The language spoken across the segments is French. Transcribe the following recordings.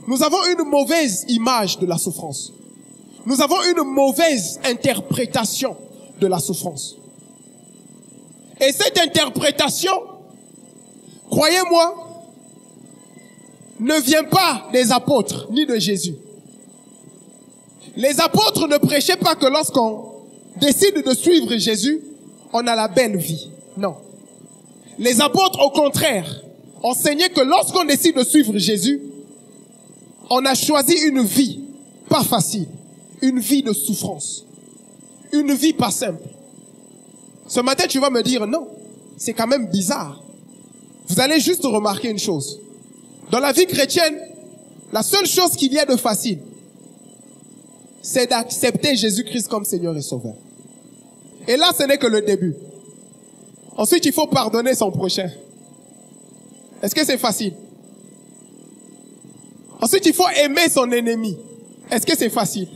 nous avons une mauvaise image de la souffrance. Nous avons une mauvaise interprétation de la souffrance. Et cette interprétation, croyez-moi, ne vient pas des apôtres ni de Jésus. Les apôtres ne prêchaient pas que lorsqu'on décide de suivre Jésus, on a la belle vie. Non. Les apôtres, au contraire, enseignaient que lorsqu'on décide de suivre Jésus, on a choisi une vie pas facile, une vie de souffrance, une vie pas simple. Ce matin, tu vas me dire, non, c'est quand même bizarre. Vous allez juste remarquer une chose. Dans la vie chrétienne, la seule chose qu'il y a de facile, c'est d'accepter Jésus-Christ comme Seigneur et Sauveur. Et là, ce n'est que le début. Ensuite, il faut pardonner son prochain. Est-ce que c'est facile? Ensuite, il faut aimer son ennemi. Est-ce que c'est facile?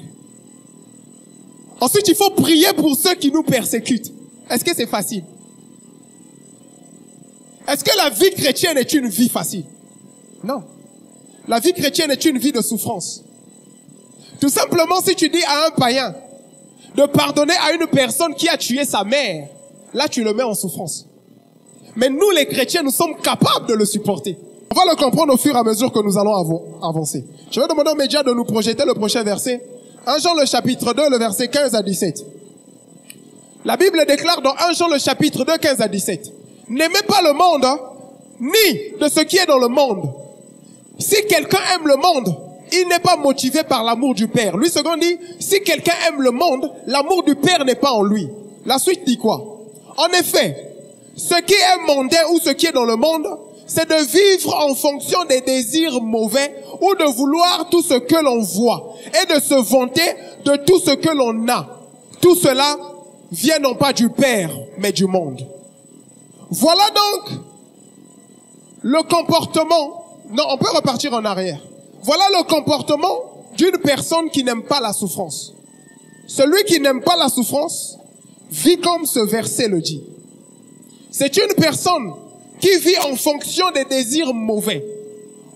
Ensuite, il faut prier pour ceux qui nous persécutent. Est-ce que c'est facile? Est-ce que la vie chrétienne est une vie facile? Non. La vie chrétienne est une vie de souffrance. Tout simplement, si tu dis à un païen de pardonner à une personne qui a tué sa mère, là tu le mets en souffrance. Mais nous les chrétiens, nous sommes capables de le supporter. On va le comprendre au fur et à mesure que nous allons avancer. Je vais demander aux médias de nous projeter le prochain verset. 1 Jean le chapitre 2, le verset 15 à 17. La Bible déclare dans 1 Jean le chapitre 2, 15 à 17. N'aimez pas le monde, ni de ce qui est dans le monde. Si quelqu'un aime le monde, il n'est pas motivé par l'amour du Père. Lui, second dit, si quelqu'un aime le monde, l'amour du Père n'est pas en lui. La suite dit quoi? En effet, ce qui est mondain ou ce qui est dans le monde, c'est de vivre en fonction des désirs mauvais ou de vouloir tout ce que l'on voit et de se vanter de tout ce que l'on a. Tout cela vient non pas du Père, mais du monde. Voilà donc le comportement. Non, on peut repartir en arrière. Voilà le comportement d'une personne qui n'aime pas la souffrance. Celui qui n'aime pas la souffrance vit comme ce verset le dit. C'est une personne qui vit en fonction des désirs mauvais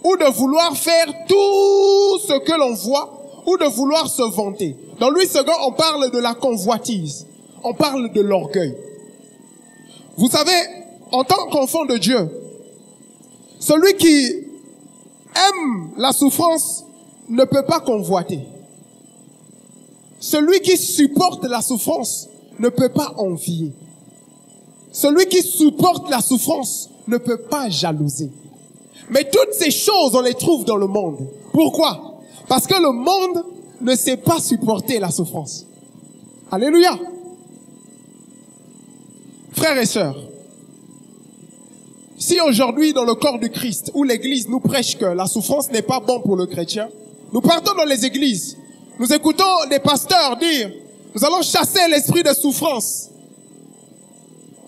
ou de vouloir faire tout ce que l'on voit ou de vouloir se vanter. Dans Louis II, on parle de la convoitise. On parle de l'orgueil. Vous savez, en tant qu'enfant de Dieu, celui qui aime la souffrance ne peut pas convoiter. Celui qui supporte la souffrance ne peut pas envier. Celui qui supporte la souffrance ne peut pas jalouser. Mais toutes ces choses, on les trouve dans le monde. Pourquoi? Parce que le monde ne sait pas supporter la souffrance. Alléluia. Frères et sœurs, si aujourd'hui dans le corps du Christ, où l'église nous prêche que la souffrance n'est pas bon pour le chrétien, nous partons dans les églises, nous écoutons des pasteurs dire, nous allons chasser l'esprit de souffrance.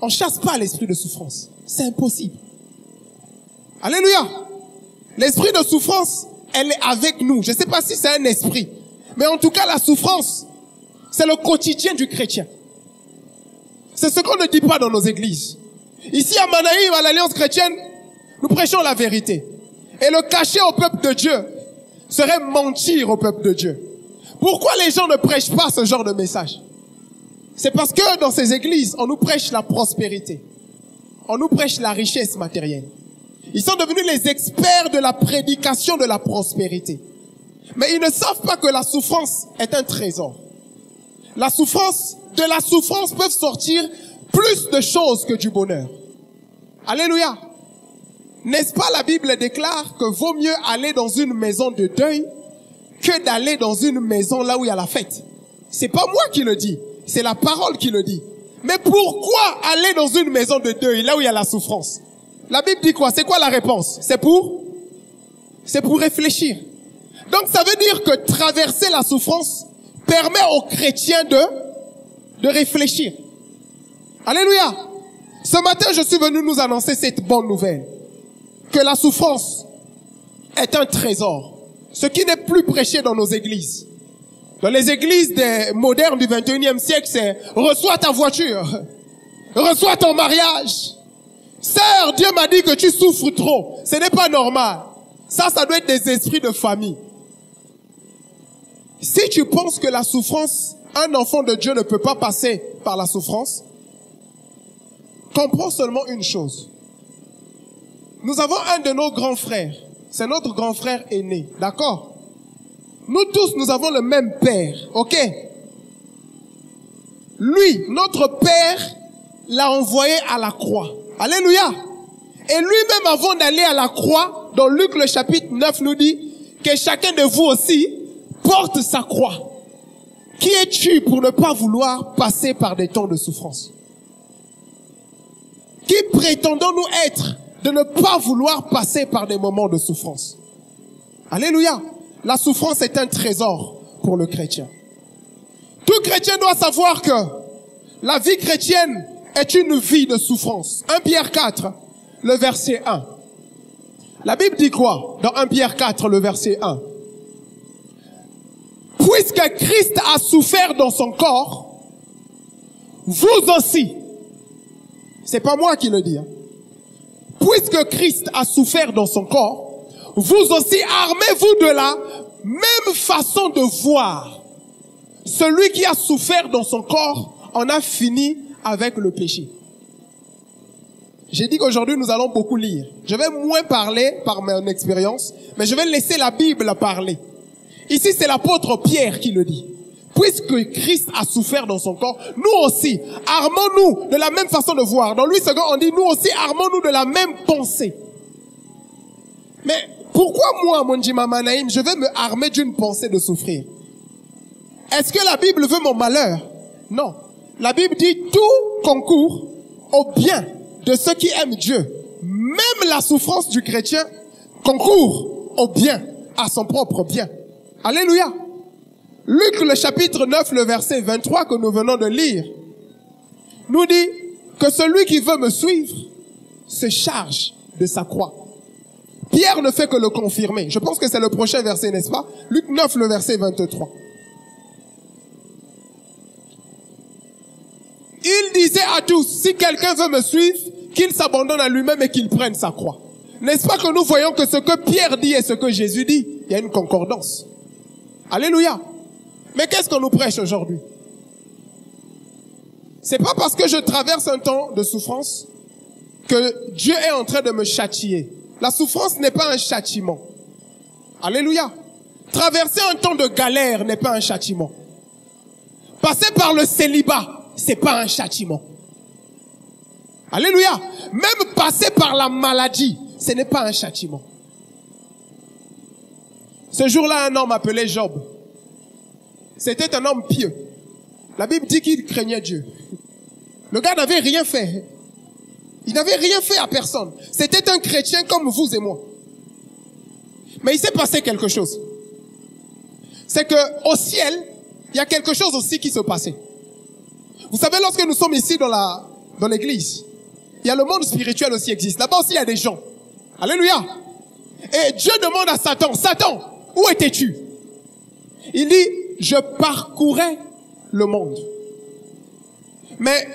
On ne chasse pas l'esprit de souffrance. C'est impossible. Alléluia. L'esprit de souffrance, elle est avec nous. Je ne sais pas si c'est un esprit. Mais en tout cas, la souffrance, c'est le quotidien du chrétien. C'est ce qu'on ne dit pas dans nos églises. Ici à Manaïm, à l'Alliance chrétienne, nous prêchons la vérité. Et le cacher au peuple de Dieu serait mentir au peuple de Dieu. Pourquoi les gens ne prêchent pas ce genre de message? C'est parce que dans ces églises, on nous prêche la prospérité. On nous prêche la richesse matérielle. Ils sont devenus les experts de la prédication de la prospérité. Mais ils ne savent pas que la souffrance est un trésor. De la souffrance peuvent sortir plus de choses que du bonheur. Alléluia. N'est-ce pas la Bible déclare que vaut mieux aller dans une maison de deuil que d'aller dans une maison là où il y a la fête? C'est pas moi qui le dis, c'est la parole qui le dit. Mais pourquoi aller dans une maison de deuil là où il y a la souffrance? La Bible dit quoi? C'est quoi la réponse? C'est pour réfléchir. Donc ça veut dire que traverser la souffrance permet aux chrétiens de réfléchir. Alléluia. Ce matin, je suis venu nous annoncer cette bonne nouvelle. Que la souffrance est un trésor. Ce qui n'est plus prêché dans nos églises. Dans les églises modernes du 21e siècle, c'est « reçois ta voiture, reçois ton mariage ». Sœur, Dieu m'a dit que tu souffres trop. Ce n'est pas normal. Ça doit être des esprits de famille. Si tu penses que la souffrance, un enfant de Dieu ne peut pas passer par la souffrance, comprends seulement une chose. Nous avons un de nos grands frères. C'est notre grand frère aîné. D'accord? Nous tous, nous avons le même père. Ok? Lui, notre père, l'a envoyé à la croix. Alléluia! Et lui-même, avant d'aller à la croix, dans Luc le chapitre 9 nous dit que chacun de vous aussi porte sa croix. Qui es-tu pour ne pas vouloir passer par des temps de souffrance? Qui prétendons-nous être de ne pas vouloir passer par des moments de souffrance? Alléluia! La souffrance est un trésor pour le chrétien. Tout chrétien doit savoir que la vie chrétienne est une vie de souffrance. 1 Pierre 4, le verset 1. La Bible dit quoi dans 1 Pierre 4, le verset 1? Puisque Christ a souffert dans son corps, vous aussi. C'est pas moi qui le dis. Puisque Christ a souffert dans son corps, vous aussi armez-vous de la même façon de voir. Celui qui a souffert dans son corps en a fini avec le péché. J'ai dit qu'aujourd'hui nous allons beaucoup lire. Je vais moins parler par mon expérience, mais je vais laisser la Bible parler. Ici c'est l'apôtre Pierre qui le dit. Puisque Christ a souffert dans son corps, nous aussi, armons-nous de la même façon de voir. Dans Louis II, on dit, nous aussi, armons-nous de la même pensée. Mais pourquoi moi, Monjima Manaïm, je vais me armer d'une pensée de souffrir? Est-ce que la Bible veut mon malheur? Non. La Bible dit, tout concourt au bien de ceux qui aiment Dieu. Même la souffrance du chrétien concourt au bien, à son propre bien. Alléluia. Luc, le chapitre 9, le verset 23 que nous venons de lire, nous dit que celui qui veut me suivre se charge de sa croix. Pierre ne fait que le confirmer. Je pense que c'est le prochain verset, n'est-ce pas? Luc 9, le verset 23. Il disait à tous, si quelqu'un veut me suivre, qu'il s'abandonne à lui-même et qu'il prenne sa croix. N'est-ce pas que nous voyons que ce que Pierre dit et ce que Jésus dit, il y a une concordance. Alléluia. Mais qu'est-ce qu'on nous prêche aujourd'hui? C'est pas parce que je traverse un temps de souffrance que Dieu est en train de me châtier. La souffrance n'est pas un châtiment. Alléluia. Traverser un temps de galère n'est pas un châtiment. Passer par le célibat, c'est pas un châtiment. Alléluia. Même passer par la maladie, ce n'est pas un châtiment. Ce jour-là, un homme appelé Job. C'était un homme pieux. La Bible dit qu'il craignait Dieu. Le gars n'avait rien fait. Il n'avait rien fait à personne. C'était un chrétien comme vous et moi. Mais il s'est passé quelque chose. C'est que au ciel, il y a quelque chose aussi qui se passait. Vous savez, lorsque nous sommes ici dans l'église, il y a le monde spirituel aussi existe. Là-bas aussi, il y a des gens. Alléluia. Et Dieu demande à Satan, Satan, où étais-tu? Il dit, je parcourais le monde. Mais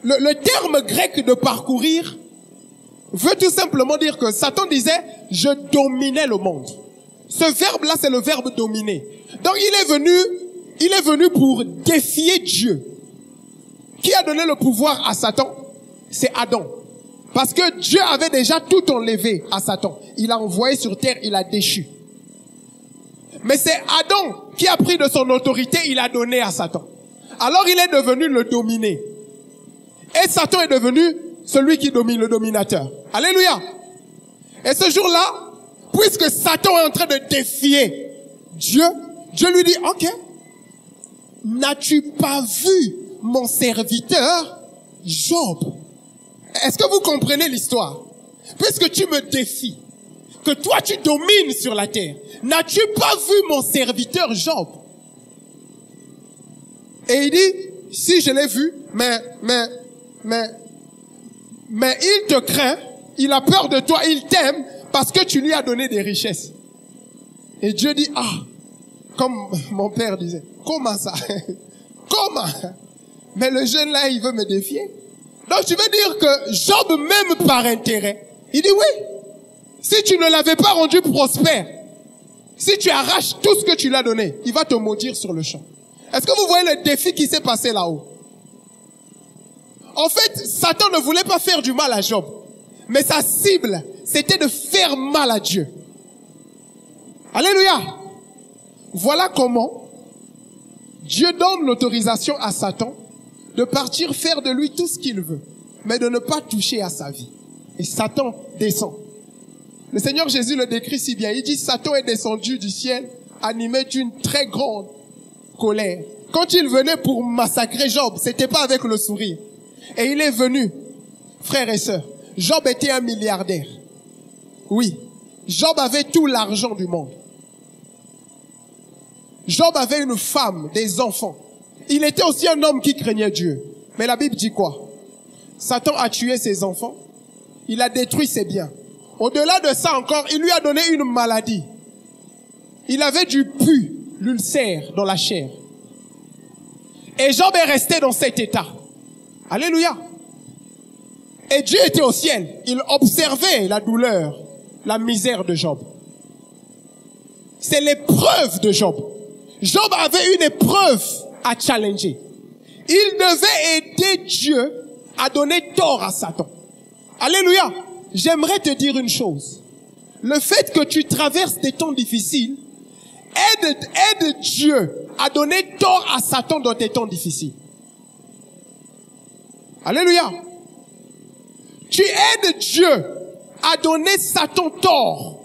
le terme grec de parcourir veut tout simplement dire que Satan disait, je dominais le monde. Ce verbe-là, c'est le verbe dominer. Donc il est venu pour défier Dieu. Qui a donné le pouvoir à Satan? C'est Adam. Parce que Dieu avait déjà tout enlevé à Satan. Il a envoyé sur terre, il a déchu. Mais c'est Adam qui a pris de son autorité, il a donné à Satan. Alors il est devenu le dominé. Et Satan est devenu celui qui domine, le dominateur. Alléluia. Et ce jour-là, puisque Satan est en train de défier Dieu, Dieu lui dit, ok, n'as-tu pas vu mon serviteur Job? Est-ce que vous comprenez l'histoire? Puisque tu me défies, que toi tu domines sur la terre, n'as-tu pas vu mon serviteur Job? Et il dit, si je l'ai vu, mais il te craint, il a peur de toi, il t'aime parce que tu lui as donné des richesses. Et Dieu dit, ah, comme mon père disait, comment ça? Comment? Mais le jeune là, il veut me défier. Donc tu veux dire que Job, même par intérêt, il dit oui, Si tu ne l'avais pas rendu prospère, si tu arraches tout ce que tu lui as donné, il va te maudire sur le champ. Est-ce que vous voyez le défi qui s'est passé là-haut? En fait, Satan ne voulait pas faire du mal à Job. Mais sa cible, c'était de faire mal à Dieu. Alléluia. Voilà comment Dieu donne l'autorisation à Satan de partir faire de lui tout ce qu'il veut, mais de ne pas toucher à sa vie. Et Satan descend. Le Seigneur Jésus le décrit si bien. Il dit, Satan est descendu du ciel, animé d'une très grande colère. Quand il venait pour massacrer Job, c'était pas avec le sourire. Et il est venu, frères et sœurs. Job était un milliardaire. Oui. Job avait tout l'argent du monde. Job avait une femme, des enfants. Il était aussi un homme qui craignait Dieu. Mais la Bible dit quoi? Satan a tué ses enfants. Il a détruit ses biens. Au-delà de ça encore, il lui a donné une maladie. Il avait du pus, l'ulcère dans la chair. Et Job est resté dans cet état. Alléluia. Et Dieu était au ciel. Il observait la douleur, la misère de Job. C'est l'épreuve de Job. Job avait une épreuve à challenger. Il devait aider Dieu à donner tort à Satan. Alléluia. J'aimerais te dire une chose. Le fait que tu traverses des temps difficiles, aide Dieu à donner tort à Satan dans tes temps difficiles. Alléluia. Tu aides Dieu à donner Satan tort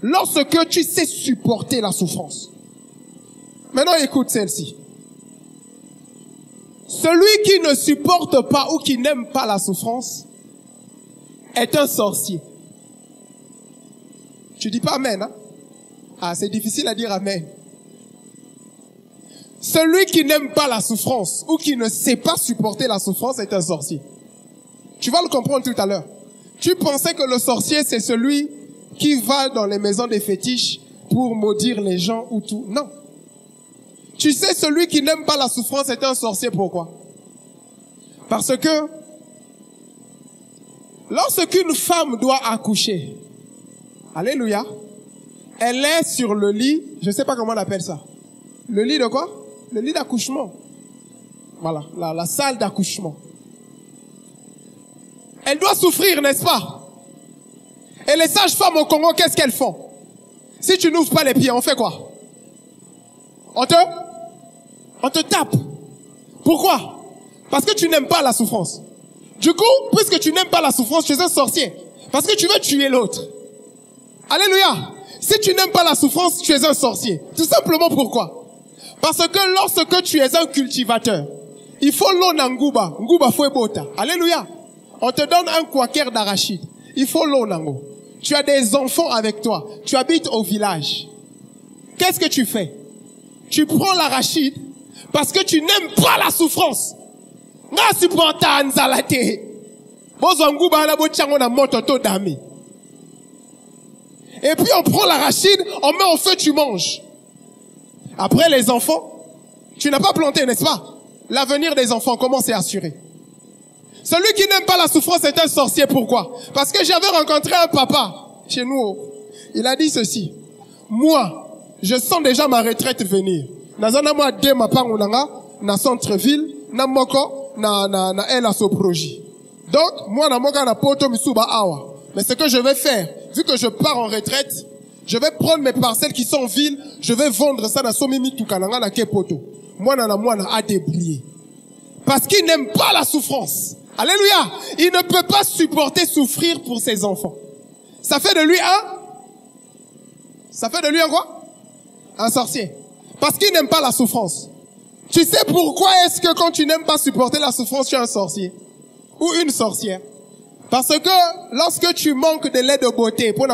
lorsque tu sais supporter la souffrance. Maintenant, écoute celle-ci. Celui qui ne supporte pas ou qui n'aime pas la souffrance est un sorcier. Tu dis pas amen, hein? Ah, c'est difficile à dire amen. Celui qui n'aime pas la souffrance ou qui ne sait pas supporter la souffrance est un sorcier. Tu vas le comprendre tout à l'heure. Tu pensais que le sorcier, c'est celui qui va dans les maisons des fétiches pour maudire les gens ou tout. Non. Tu sais, celui qui n'aime pas la souffrance est un sorcier. Pourquoi? Parce que lorsqu'une femme doit accoucher, alléluia, elle est sur le lit, je ne sais pas comment on appelle ça. Le lit de quoi? Le lit d'accouchement. Voilà, la salle d'accouchement. Elle doit souffrir, n'est-ce pas? Et les sages-femmes au Congo, qu'est-ce qu'elles font? Si tu n'ouvres pas les pieds, on fait quoi? On te tape. Pourquoi? Parce que tu n'aimes pas la souffrance. Du coup, puisque tu n'aimes pas la souffrance, tu es un sorcier. Parce que tu veux tuer l'autre. Alléluia. Si tu n'aimes pas la souffrance, tu es un sorcier. Tout simplement pourquoi? Parce que lorsque tu es un cultivateur, il faut l'eau n'angouba. Ngouba faut bota. Alléluia. On te donne un quaker d'arachide. Il faut l'eau nango. Tu as des enfants avec toi. Tu habites au village. Qu'est-ce que tu fais? Tu prends l'arachide parce que tu n'aimes pas la souffrance. Et puis on prend l'arachide, on met au feu, tu manges. Après les enfants, tu n'as pas planté, n'est-ce pas? L'avenir des enfants, comment c'est assuré? Celui qui n'aime pas la souffrance est un sorcier. Pourquoi? Parce que j'avais rencontré un papa chez nous. Il a dit ceci. Moi, je sens déjà ma retraite venir. Nazana moi de ma pangunanga na centre-ville na moko na elle a son projet. Donc moi na moka na poto misuba awa. Mais ce que je vais faire, vu que je pars en retraite, je vais prendre mes parcelles qui sont en ville, je vais vendre ça na somimi tukananga na kepoto. Moi na a débrouillé. Parce qu'il n'aime pas la souffrance. Alléluia. Il ne peut pas supporter souffrir pour ses enfants. Ça fait de lui un quoi? Un sorcier. Parce qu'il n'aime pas la souffrance. Tu sais pourquoi est-ce que quand tu n'aimes pas supporter la souffrance, tu es un sorcier? Ou une sorcière? Parce que lorsque tu manques de lait de beauté, pour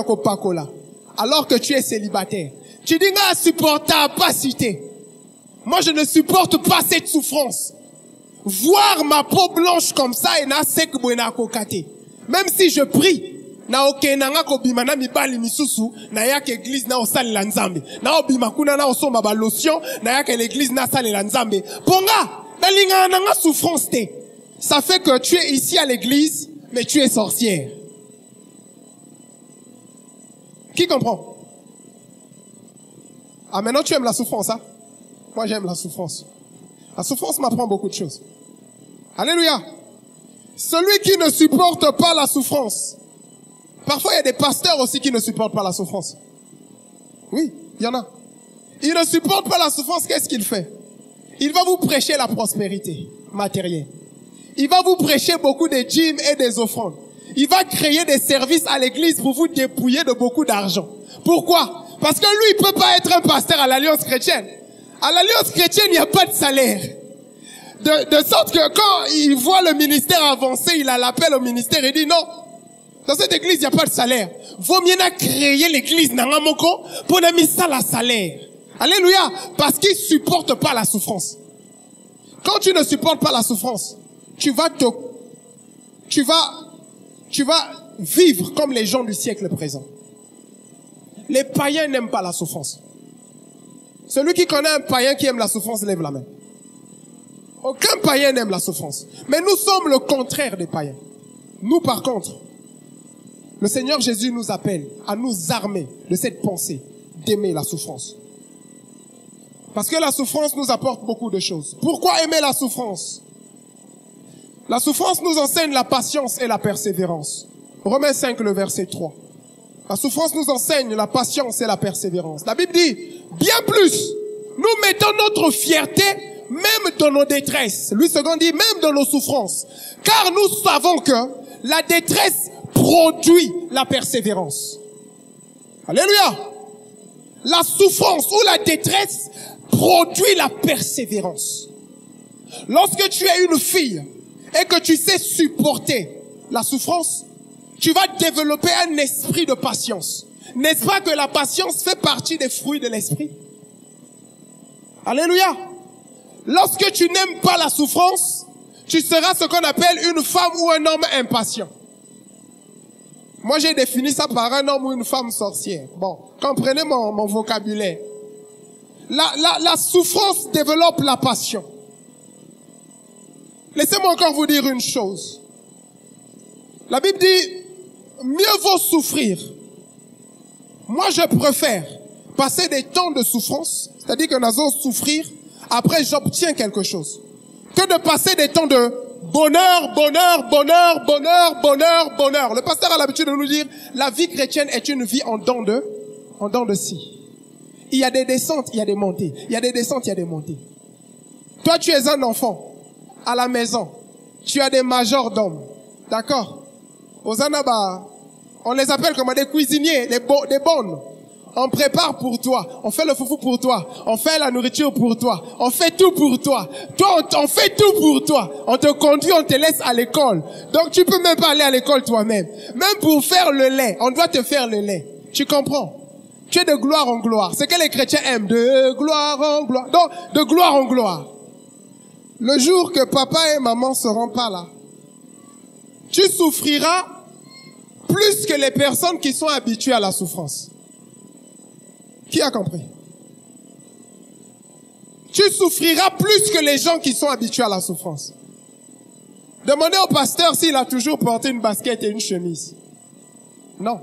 alors que tu es célibataire, tu dis, nga supportable, pas cité. Moi, je ne supporte pas cette souffrance. Voir ma peau blanche comme ça et na sek bwena kokate. Même si je prie, na okenanga ko bimana mibali misusu na yake église na osali la nzambe. Na obima kuna na osomba ba lotion na yake l'église na sali la nzambe. Ponga, na linga nanga souffrance te. Ça fait que tu es ici à l'église, mais tu es sorcière. Qui comprend? Ah, maintenant tu aimes la souffrance, hein? Moi j'aime la souffrance. La souffrance m'apprend beaucoup de choses. Alléluia. Celui qui ne supporte pas la souffrance. Parfois il y a des pasteurs aussi qui ne supportent pas la souffrance. Oui, il y en a. Il ne supporte pas la souffrance, qu'est-ce qu'il fait? Il va vous prêcher la prospérité matérielle. Il va vous prêcher beaucoup de dîmes et des offrandes. Il va créer des services à l'église pour vous dépouiller de beaucoup d'argent. Pourquoi? Parce que lui, il peut pas être un pasteur à l'Alliance chrétienne. À l'Alliance chrétienne, il n'y a pas de salaire. De sorte que quand il voit le ministère avancer, il a l'appel au ministère et dit non. Dans cette église, il n'y a pas de salaire. Vaut mieux créer l'église Nangamoko pour ne mettre ça la salaire. Alléluia. Parce qu'il supporte pas la souffrance. Quand tu ne supportes pas la souffrance, tu vas vivre comme les gens du siècle présent. Les païens n'aiment pas la souffrance. Celui qui connaît un païen qui aime la souffrance, lève la main. Aucun païen n'aime la souffrance. Mais nous sommes le contraire des païens. Nous, par contre, le Seigneur Jésus nous appelle à nous armer de cette pensée d'aimer la souffrance. Parce que la souffrance nous apporte beaucoup de choses. Pourquoi aimer la souffrance? La souffrance nous enseigne la patience et la persévérance. Romains 5, le verset 3. La souffrance nous enseigne la patience et la persévérance. La Bible dit, bien plus, nous mettons notre fierté même dans nos détresses. Louis II dit, même dans nos souffrances. Car nous savons que la détresse produit la persévérance. Alléluia. La souffrance ou la détresse produit la persévérance. Lorsque tu es une fille et que tu sais supporter la souffrance, tu vas développer un esprit de patience. N'est-ce pas que la patience fait partie des fruits de l'esprit? Alléluia. Lorsque tu n'aimes pas la souffrance, tu seras ce qu'on appelle une femme ou un homme impatient. Moi, j'ai défini ça par un homme ou une femme sorcière. Bon, comprenez mon vocabulaire. La souffrance développe la passion. Laissez-moi encore vous dire une chose. La Bible dit, mieux vaut souffrir. Moi, je préfère passer des temps de souffrance, c'est-à-dire que nous allons souffrir, après j'obtiens quelque chose, que de passer des temps de bonheur, bonheur, bonheur, bonheur, bonheur, bonheur. Le pasteur a l'habitude de nous dire, la vie chrétienne est une vie en dents de scie. Il y a des descentes, il y a des montées. Il y a des descentes, il y a des montées. Toi, tu es un enfant à la maison. Tu as des majordomes. D'accord? Aux Anaba, on les appelle comme des cuisiniers, des bonnes. On prépare pour toi. On fait le foufou pour toi. On fait la nourriture pour toi. On fait tout pour toi. Toi, on fait tout pour toi. On te conduit, on te laisse à l'école. Donc, tu peux même pas aller à l'école toi-même. Même pour faire le lait, on doit te faire le lait. Tu comprends? Tu es de gloire en gloire. C'est que les chrétiens aiment. De gloire en gloire. Donc, de gloire en gloire. Le jour que papa et maman seront pas là, tu souffriras plus que les personnes qui sont habituées à la souffrance. Qui a compris? Tu souffriras plus que les gens qui sont habitués à la souffrance. Demandez au pasteur s'il a toujours porté une basket et une chemise. Non.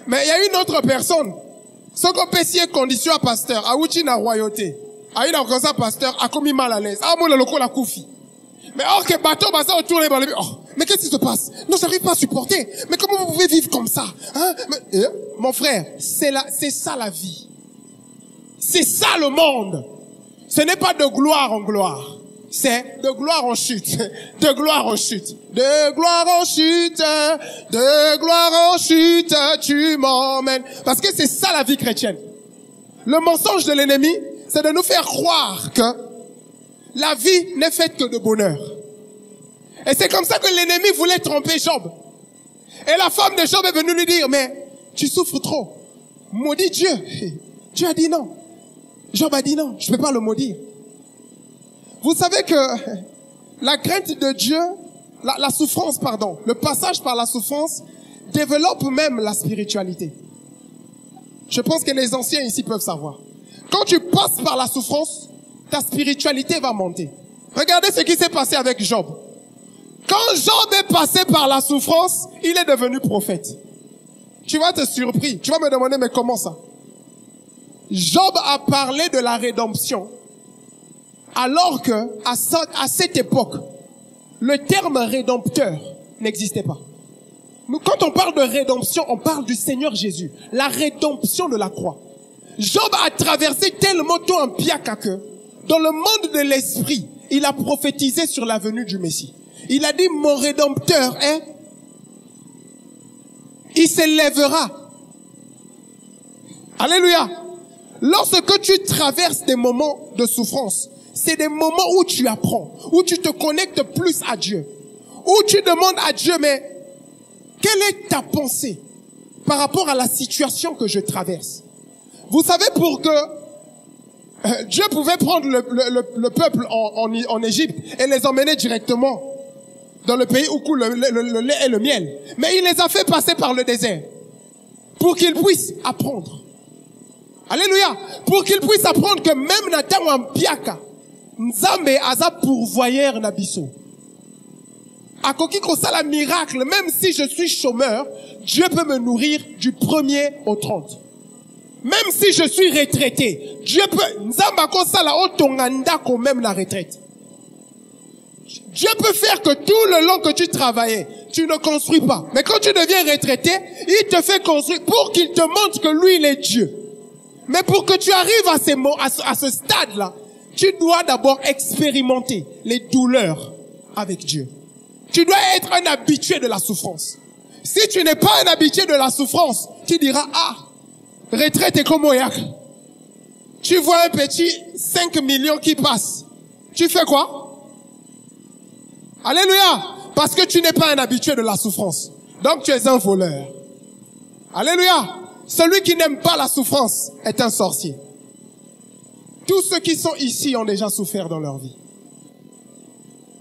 Mais il y a une autre personne. Ce qu'on peut essayer condition à pasteur, à outil na royauté. À une comme ça pasteur, a commis mal à l'aise. Ah, mon loco la koufi. Mais or que bateau, bah ça autour mais qu'est-ce qui se passe? Non, j'arrive pas à supporter. Mais comment vous pouvez vivre comme ça? Hein? Mais, mon frère, c'est ça la vie. C'est ça le monde. Ce n'est pas de gloire en gloire. C'est de gloire en chute. De gloire en chute. De gloire en chute. De gloire en chute. Tu m'emmènes. Parce que c'est ça la vie chrétienne. Le mensonge de l'ennemi, c'est de nous faire croire que la vie n'est faite que de bonheur. Et c'est comme ça que l'ennemi voulait tromper Job. Et la femme de Job est venue lui dire, mais tu souffres trop. Maudit Dieu. Dieu a dit non. Job a dit non, je ne peux pas le maudire. Vous savez que la crainte de Dieu, la souffrance, pardon, le passage par la souffrance développe même la spiritualité. Je pense que les anciens ici peuvent savoir. Quand tu passes par la souffrance, ta spiritualité va monter. Regardez ce qui s'est passé avec Job. Quand Job est passé par la souffrance, il est devenu prophète. Tu vas te surprendre. Tu vas me demander, mais comment ça? Job a parlé de la rédemption, alors que, à cette époque, le terme rédempteur n'existait pas. Quand on parle de rédemption, on parle du Seigneur Jésus. La rédemption de la croix. Job a traversé tellement tout un piaka que, dans le monde de l'esprit, il a prophétisé sur la venue du Messie. Il a dit, mon rédempteur est, il s'élèvera. Alléluia. Lorsque tu traverses des moments de souffrance, c'est des moments où tu apprends, où tu te connectes plus à Dieu, où tu demandes à Dieu, mais quelle est ta pensée par rapport à la situation que je traverse? Vous savez, pour que Dieu pouvait prendre le peuple en Égypte et les emmener directement dans le pays où coule le lait et le miel. Mais il les a fait passer par le désert pour qu'ils puissent apprendre. Alléluia. Pour qu'ils puissent apprendre que même na tango ampiaka, Nzambe aza pourvoyeur na biso. Akoki kosala miracle, même si je suis chômeur, Dieu peut me nourrir du 1er au 30. Même si je suis retraité, Dieu peut, Nzamba kosala otonganda ko même la retraite. Dieu peut faire que tout le long que tu travaillais, tu ne construis pas. Mais quand tu deviens retraité, il te fait construire pour qu'il te montre que lui, il est Dieu. Mais pour que tu arrives à ce stade-là, tu dois d'abord expérimenter les douleurs avec Dieu. Tu dois être un habitué de la souffrance. Si tu n'es pas un habitué de la souffrance, tu diras, ah, retraite est comme Oyak. Tu vois un petit 5 millions qui passe. Tu fais quoi? Alléluia. Parce que tu n'es pas un habitué de la souffrance. Donc tu es un voleur. Alléluia. Celui qui n'aime pas la souffrance est un sorcier. Tous ceux qui sont ici ont déjà souffert dans leur vie.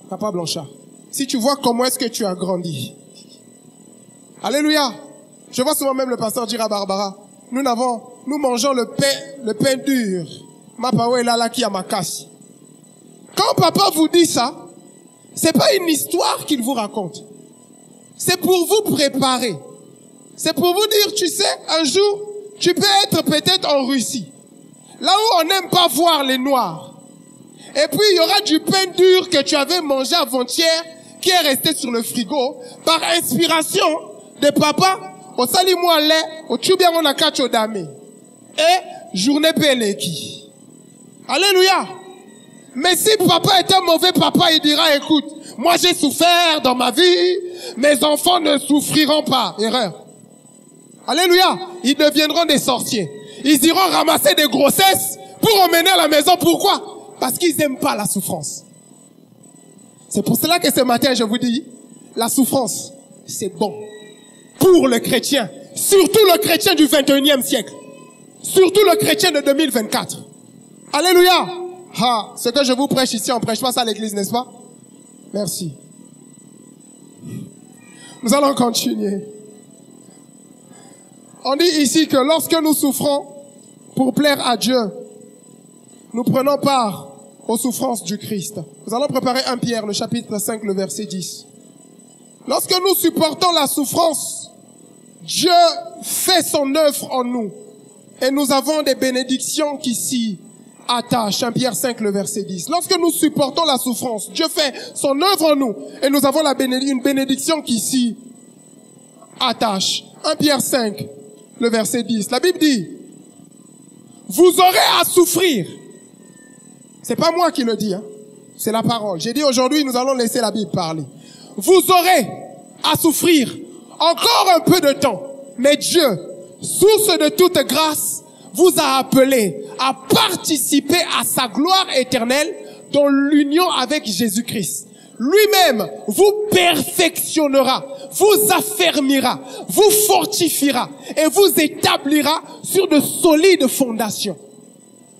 Papa Blanchard, si tu vois comment est-ce que tu as grandi. Alléluia. Je vois souvent même le pasteur dire à Barbara, nous mangeons le pain dur. Ma papa est là qui a ma casse. Quand papa vous dit ça, c'est pas une histoire qu'il vous raconte. C'est pour vous préparer. C'est pour vous dire, tu sais, un jour, tu peux être peut-être en Russie. Là où on n'aime pas voir les Noirs. Et puis, il y aura du pain dur que tu avais mangé avant-hier, qui est resté sur le frigo, par inspiration de papa, au salimouale, au tchoubian on a kachodame. Et, journée peleki. Alléluia. Mais si papa est un mauvais papa, il dira, écoute, moi j'ai souffert dans ma vie, mes enfants ne souffriront pas. Erreur. Alléluia. Ils deviendront des sorciers. Ils iront ramasser des grossesses pour emmener à la maison. Pourquoi? Parce qu'ils n'aiment pas la souffrance. C'est pour cela que ce matin, je vous dis, la souffrance, c'est bon. Pour le chrétien. Surtout le chrétien du 21e siècle. Surtout le chrétien de 2024. Alléluia. Ah, ce que je vous prêche ici, on prêche pas ça à l'église, n'est-ce pas? Merci. Nous allons continuer. On dit ici que lorsque nous souffrons pour plaire à Dieu, nous prenons part aux souffrances du Christ. Nous allons préparer 1 Pierre, le chapitre 5, le verset 10. Lorsque nous supportons la souffrance, Dieu fait son œuvre en nous. Et nous avons des bénédictions qui s'y attachent. 1 Pierre 5, le verset 10. Lorsque nous supportons la souffrance, Dieu fait son œuvre en nous. Et nous avons une bénédiction qui s'y attache. 1 Pierre 5, le verset 10. La Bible dit, vous aurez à souffrir. C'est pas moi qui le dis, hein. C'est la parole. J'ai dit aujourd'hui, nous allons laisser la Bible parler. Vous aurez à souffrir encore un peu de temps. Mais Dieu, source de toute grâce, vous a appelé à participer à sa gloire éternelle dans l'union avec Jésus-Christ. Lui-même vous perfectionnera, vous affermira, vous fortifiera et vous établira sur de solides fondations.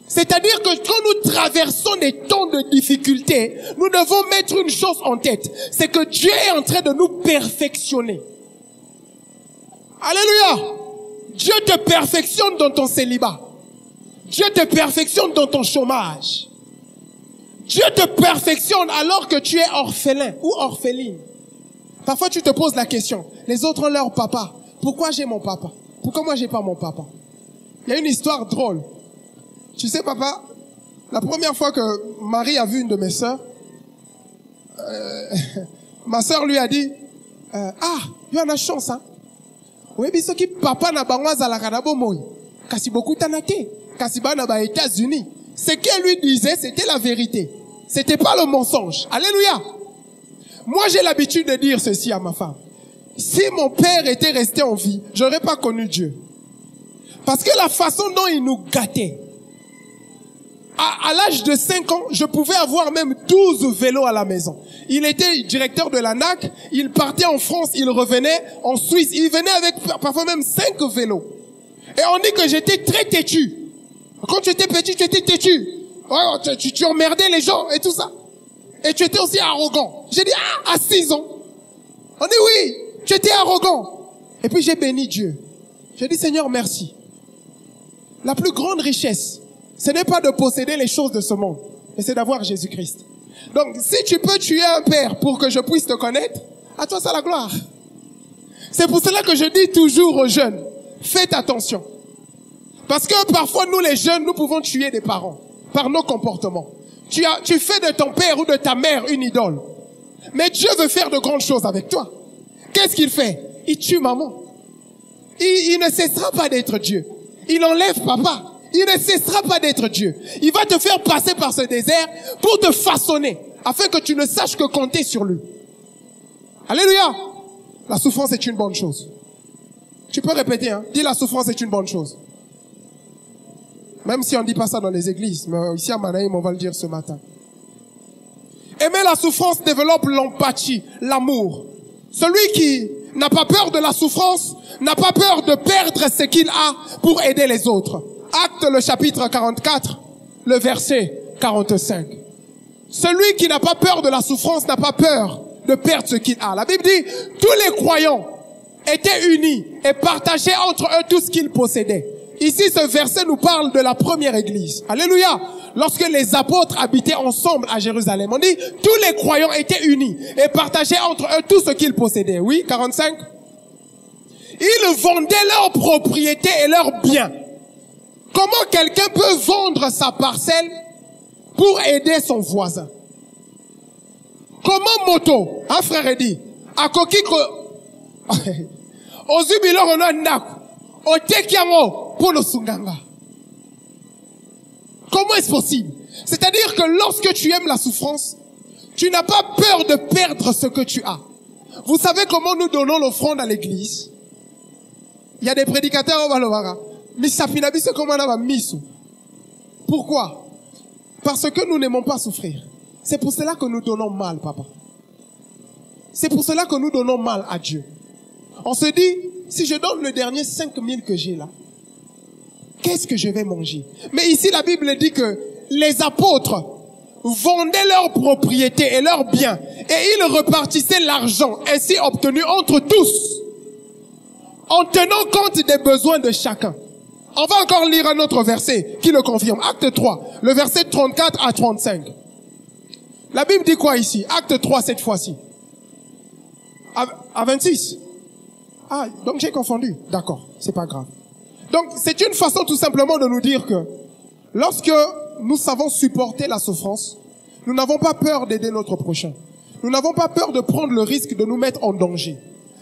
C'est-à-dire que quand nous traversons des temps de difficulté, nous devons mettre une chose en tête, c'est que Dieu est en train de nous perfectionner. Alléluia! Dieu te perfectionne dans ton célibat. Dieu te perfectionne dans ton chômage. Dieu te perfectionne alors que tu es orphelin ou orpheline. Parfois tu te poses la question, les autres ont leur papa. pourquoi j'ai mon papa? Pourquoi moi j'ai pas mon papa? Il y a une histoire drôle. Tu sais, papa, la première fois que Marie a vu une de mes sœurs, ma sœur lui a dit, il y a une chance, hein. Oui, mais ce qui papa n'a pas à la canabo moi. Kasi beaucoup tanate. Kasi ba na ba États-Unis. Ce qu'elle lui disait, c'était la vérité. C'était pas le mensonge. Alléluia. Moi, j'ai l'habitude de dire ceci à ma femme. Si mon père était resté en vie, j'aurais pas connu Dieu. Parce que la façon dont il nous gâtait, à l'âge de 5 ans, je pouvais avoir même 12 vélos à la maison. Il était directeur de la NAC, il partait en France, il revenait en Suisse, il venait avec parfois même 5 vélos. Et on dit que j'étais très têtu. Quand tu étais petit, tu étais têtu. Ouais, tu emmerdais les gens et tout ça. Et tu étais aussi arrogant. J'ai dit, à 6 ans. On dit oui, tu étais arrogant. Et puis j'ai béni Dieu. J'ai dit, Seigneur, merci. La plus grande richesse, ce n'est pas de posséder les choses de ce monde, mais c'est d'avoir Jésus-Christ. Donc, si tu peux tuer un père pour que je puisse te connaître, à toi c'est la gloire. C'est pour cela que je dis toujours aux jeunes, faites attention. Parce que parfois, nous les jeunes, nous pouvons tuer des parents par nos comportements. Tu fais de ton père ou de ta mère une idole. Mais Dieu veut faire de grandes choses avec toi. Qu'est-ce qu'il fait? Il tue maman. Il ne cessera pas d'être Dieu. Il enlève papa. Il ne cessera pas d'être Dieu. Il va te faire passer par ce désert pour te façonner, afin que tu ne saches que compter sur lui. Alléluia. La souffrance est une bonne chose. Tu peux répéter, hein? Dis, la souffrance est une bonne chose. Même si on ne dit pas ça dans les églises, mais ici à Manaïm, on va le dire ce matin. Aimer la souffrance développe l'empathie, l'amour. Celui qui n'a pas peur de la souffrance n'a pas peur de perdre ce qu'il a pour aider les autres. Acte le chapitre 44, le verset 45. Celui qui n'a pas peur de la souffrance n'a pas peur de perdre ce qu'il a. La Bible dit, tous les croyants étaient unis et partageaient entre eux tout ce qu'ils possédaient. Ici, ce verset nous parle de la première église. Alléluia. Lorsque les apôtres habitaient ensemble à Jérusalem, on dit, tous les croyants étaient unis et partageaient entre eux tout ce qu'ils possédaient. Oui, 45. Ils vendaient leurs propriétés et leurs biens. Comment quelqu'un peut vendre sa parcelle pour aider son voisin? Comment moto, un frère dit, à Kokiko, au Zubilo, on a Naku, au Tekiango, pour le Sunganga. Comment est-ce possible? C'est-à-dire que lorsque tu aimes la souffrance, tu n'as pas peur de perdre ce que tu as. Vous savez comment nous donnons l'offrande à l'église? Il y a des prédicateurs au Balovara. Pourquoi? Parce que nous n'aimons pas souffrir. C'est pour cela que nous donnons mal, papa. C'est pour cela que nous donnons mal à Dieu. On se dit, si je donne le dernier 5000 que j'ai là, qu'est-ce que je vais manger? Mais ici, la Bible dit que les apôtres vendaient leurs propriétés et leurs biens et ils repartissaient l'argent ainsi obtenu entre tous en tenant compte des besoins de chacun. On va encore lire un autre verset qui le confirme. Acte 3, le verset 34 à 35. La Bible dit quoi ici? Acte 3 cette fois-ci. À 26. Ah, donc j'ai confondu. D'accord, c'est pas grave. Donc c'est une façon tout simplement de nous dire que lorsque nous savons supporter la souffrance, nous n'avons pas peur d'aider notre prochain. Nous n'avons pas peur de prendre le risque de nous mettre en danger.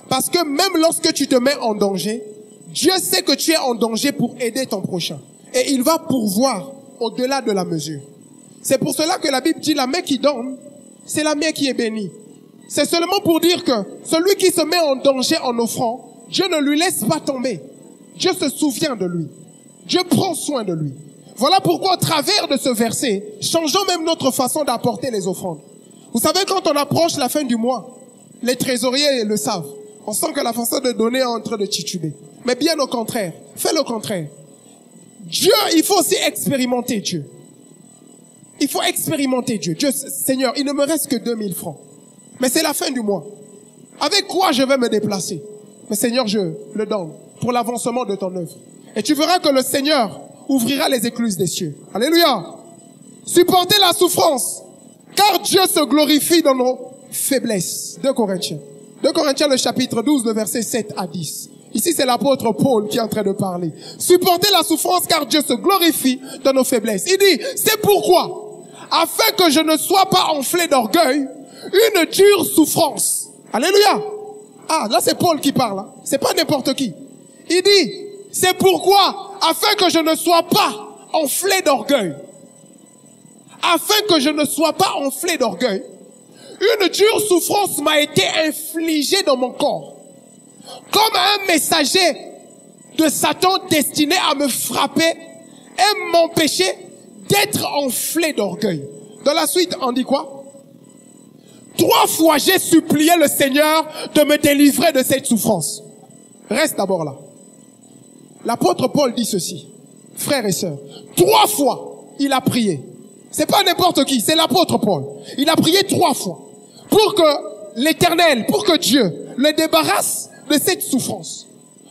Parce que même lorsque tu te mets en danger, Dieu sait que tu es en danger pour aider ton prochain. Et il va pourvoir au-delà de la mesure. C'est pour cela que la Bible dit la main qui donne, c'est la main qui est bénie. C'est seulement pour dire que celui qui se met en danger en offrant, Dieu ne lui laisse pas tomber. Dieu se souvient de lui. Dieu prend soin de lui. Voilà pourquoi au travers de ce verset, changeons même notre façon d'apporter les offrandes. Vous savez, quand on approche la fin du mois, les trésoriers le savent. On sent que la façon de donner est en train de tituber. Mais bien au contraire, fais le contraire. Dieu, il faut aussi expérimenter Dieu. Il faut expérimenter Dieu. Dieu, Seigneur, il ne me reste que 2000 francs. Mais c'est la fin du mois. Avec quoi je vais me déplacer? Mais Seigneur, je le donne pour l'avancement de ton œuvre. Et tu verras que le Seigneur ouvrira les écluses des cieux. Alléluia. Supportez la souffrance, car Dieu se glorifie dans nos faiblesses. 2 Corinthiens. 2 Corinthiens, le chapitre 12, le verset 7 à 10. Ici, c'est l'apôtre Paul qui est en train de parler. Supportez la souffrance car Dieu se glorifie dans nos faiblesses. Il dit, c'est pourquoi, afin que je ne sois pas enflé d'orgueil, une dure souffrance. Alléluia. Ah, là c'est Paul qui parle. Hein. C'est pas n'importe qui. Il dit, c'est pourquoi, afin que je ne sois pas enflé d'orgueil. Afin que je ne sois pas enflé d'orgueil. Une dure souffrance m'a été infligée dans mon corps. Comme un messager de Satan destiné à me frapper et m'empêcher d'être enflé d'orgueil. Dans la suite, on dit quoi? 3 fois j'ai supplié le Seigneur de me délivrer de cette souffrance. Reste d'abord là. L'apôtre Paul dit ceci. Frères et sœurs, 3 fois il a prié. C'est pas n'importe qui, c'est l'apôtre Paul. Il a prié 3 fois. Pour que l'Éternel, pour que Dieu le débarrasse de cette souffrance.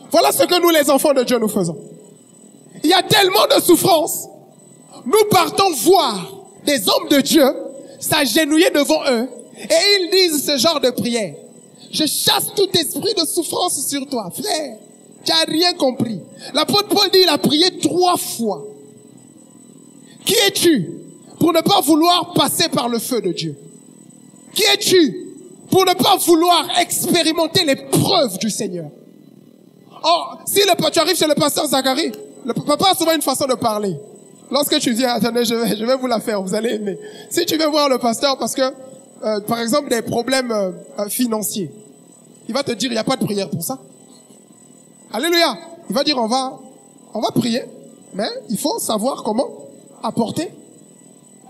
Voilà ce que nous les enfants de Dieu nous faisons. Il y a tellement de souffrance. Nous partons voir des hommes de Dieu s'agenouiller devant eux et ils disent ce genre de prière. Je chasse tout esprit de souffrance sur toi, frère. Tu n'as rien compris. L'apôtre Paul dit il a prié 3 fois. Qui es-tu pour ne pas vouloir passer par le feu de Dieu? Qui es-tu pour ne pas vouloir expérimenter les preuves du Seigneur? Or, si tu arrives chez le pasteur Zacharie, le papa a souvent une façon de parler. Lorsque tu viens, attendez, je vais vous la faire, vous allez aimer. Si tu viens voir le pasteur parce que, par exemple, des problèmes financiers, il va te dire, il n'y a pas de prière pour ça. Alléluia. Il va dire, on va prier, mais il faut savoir comment apporter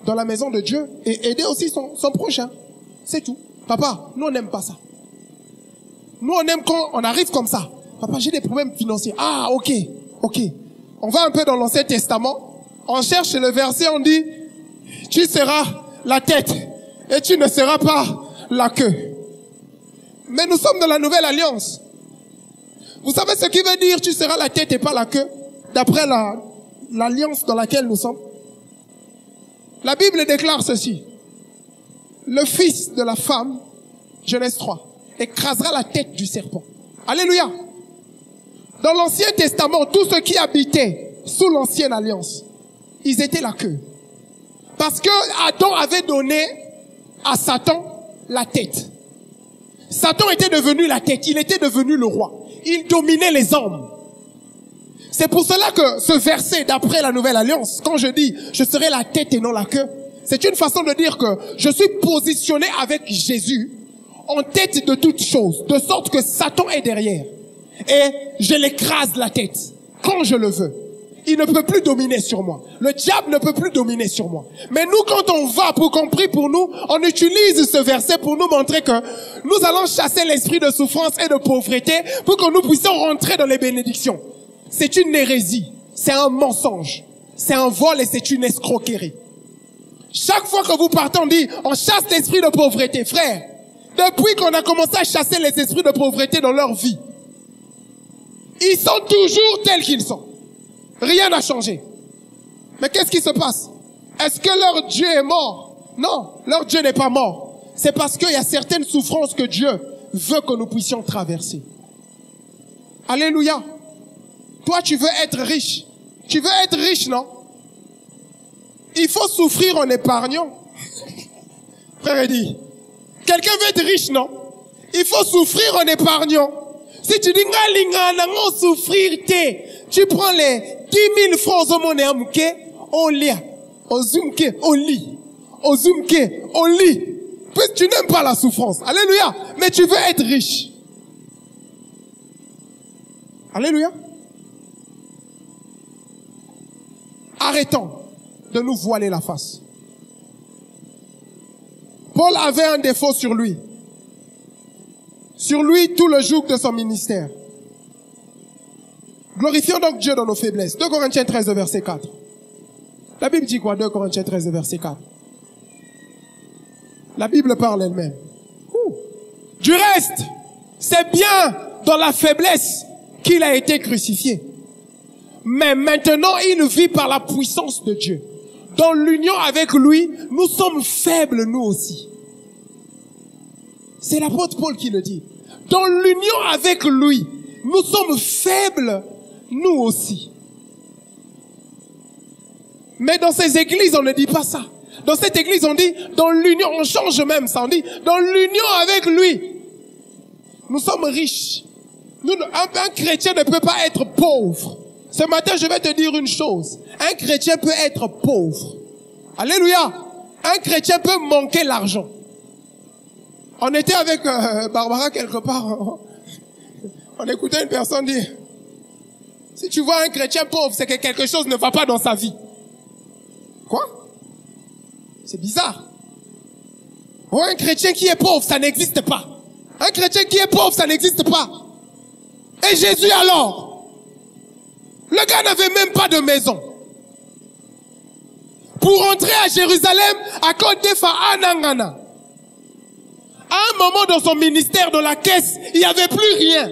dans la maison de Dieu et aider aussi son prochain. C'est tout. Papa, nous on n'aime pas ça. Nous on aime quand on arrive comme ça. Papa, j'ai des problèmes financiers. Ah, ok. On va un peu dans l'Ancien Testament. On cherche le verset, on dit, tu seras la tête et tu ne seras pas la queue. Mais nous sommes dans la Nouvelle Alliance. Vous savez ce qui veut dire tu seras la tête et pas la queue, d'après l'alliance dans laquelle nous sommes? La Bible déclare ceci. Le fils de la femme, Genèse 3, écrasera la tête du serpent. Alléluia. Dans l'Ancien Testament, tous ceux qui habitaient sous l'Ancienne Alliance, ils étaient la queue. Parce que Adam avait donné à Satan la tête. Satan était devenu la tête, il était devenu le roi. Il dominait les hommes. C'est pour cela que ce verset d'après la Nouvelle Alliance, quand je dis « je serai la tête et non la queue », c'est une façon de dire que je suis positionné avec Jésus en tête de toutes choses, de sorte que Satan est derrière. Et je l'écrase la tête quand je le veux. Il ne peut plus dominer sur moi. Le diable ne peut plus dominer sur moi. Mais nous, quand on va pour qu'on prie pour nous, on utilise ce verset pour nous montrer que nous allons chasser l'esprit de souffrance et de pauvreté pour que nous puissions rentrer dans les bénédictions. C'est une hérésie. C'est un mensonge. C'est un vol et c'est une escroquerie. Chaque fois que vous partez, on dit, on chasse l'esprit de pauvreté. Frère, depuis qu'on a commencé à chasser les esprits de pauvreté dans leur vie, ils sont toujours tels qu'ils sont. Rien n'a changé. Mais qu'est-ce qui se passe? Est-ce que leur Dieu est mort? Non, leur Dieu n'est pas mort. C'est parce qu'il y a certaines souffrances que Dieu veut que nous puissions traverser. Alléluia. Toi, tu veux être riche. Tu veux être riche, non? Il faut souffrir en épargnant. Frère Eddy, quelqu'un veut être riche, non? Il faut souffrir en épargnant. Si tu dis, souffrir, tu prends les 10 000 francs au monnaie, on lit, on zoomke, on lit, on zoomke, on lit. Puis tu n'aimes pas la souffrance. Alléluia. Mais tu veux être riche. Alléluia. Arrêtons de nous voiler la face. Paul avait un défaut sur lui. Sur lui, tout le joug de son ministère. Glorifions donc Dieu dans nos faiblesses. 2 Corinthiens 13, verset 4. La Bible dit quoi? 2 Corinthiens 13, verset 4. La Bible parle elle-même. Du reste, c'est bien dans la faiblesse qu'il a été crucifié. Mais maintenant, il vit par la puissance de Dieu. Dans l'union avec lui, nous sommes faibles nous aussi. C'est l'apôtre Paul qui le dit. Dans l'union avec lui, nous sommes faibles, nous aussi. Mais dans ces églises, on ne dit pas ça. Dans cette église, on dit, dans l'union, on change même ça, on dit, dans l'union avec lui, nous sommes riches. Un chrétien ne peut pas être pauvre. Ce matin, je vais te dire une chose. Un chrétien peut être pauvre. Alléluia. Un chrétien peut manquer l'argent. On était avec Barbara quelque part. On écoutait une personne dire, si tu vois un chrétien pauvre, c'est que quelque chose ne va pas dans sa vie. Quoi? C'est bizarre. Oh, un chrétien qui est pauvre, ça n'existe pas. Un chrétien qui est pauvre, ça n'existe pas. Et Jésus alors? Le gars n'avait même pas de maison. Pour entrer à Jérusalem, à Côte d'Ivoire, Anangana. À un moment dans son ministère, dans la caisse, il n'y avait plus rien.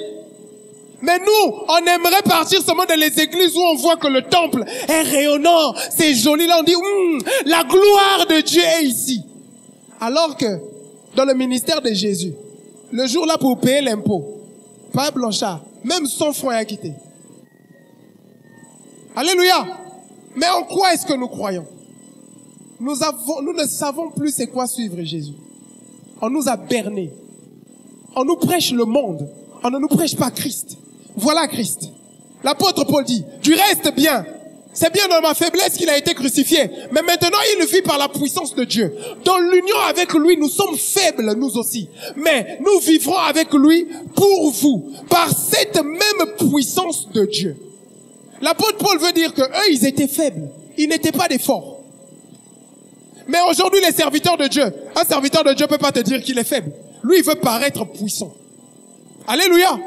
Mais nous, on aimerait partir seulement dans les églises où on voit que le temple est rayonnant, c'est joli. Là, on dit, la gloire de Dieu est ici. Alors que, dans le ministère de Jésus, le jour là pour payer l'impôt, pas Blanchard, même 100 francs est acquitté. Alléluia. Mais en quoi est-ce que nous croyons? Nous ne savons plus c'est quoi suivre Jésus. On nous a bernés. On nous prêche le monde. On ne nous prêche pas Christ. Voilà Christ. L'apôtre Paul dit, du reste bien. C'est bien dans ma faiblesse qu'il a été crucifié. Mais maintenant, il vit par la puissance de Dieu. Dans l'union avec lui, nous sommes faibles, nous aussi. Mais nous vivrons avec lui pour vous. Par cette même puissance de Dieu. L'apôtre Paul veut dire que eux, ils étaient faibles. Ils n'étaient pas des forts. Mais aujourd'hui, les serviteurs de Dieu, un serviteur de Dieu peut pas te dire qu'il est faible. Lui, il veut paraître puissant. Alléluia.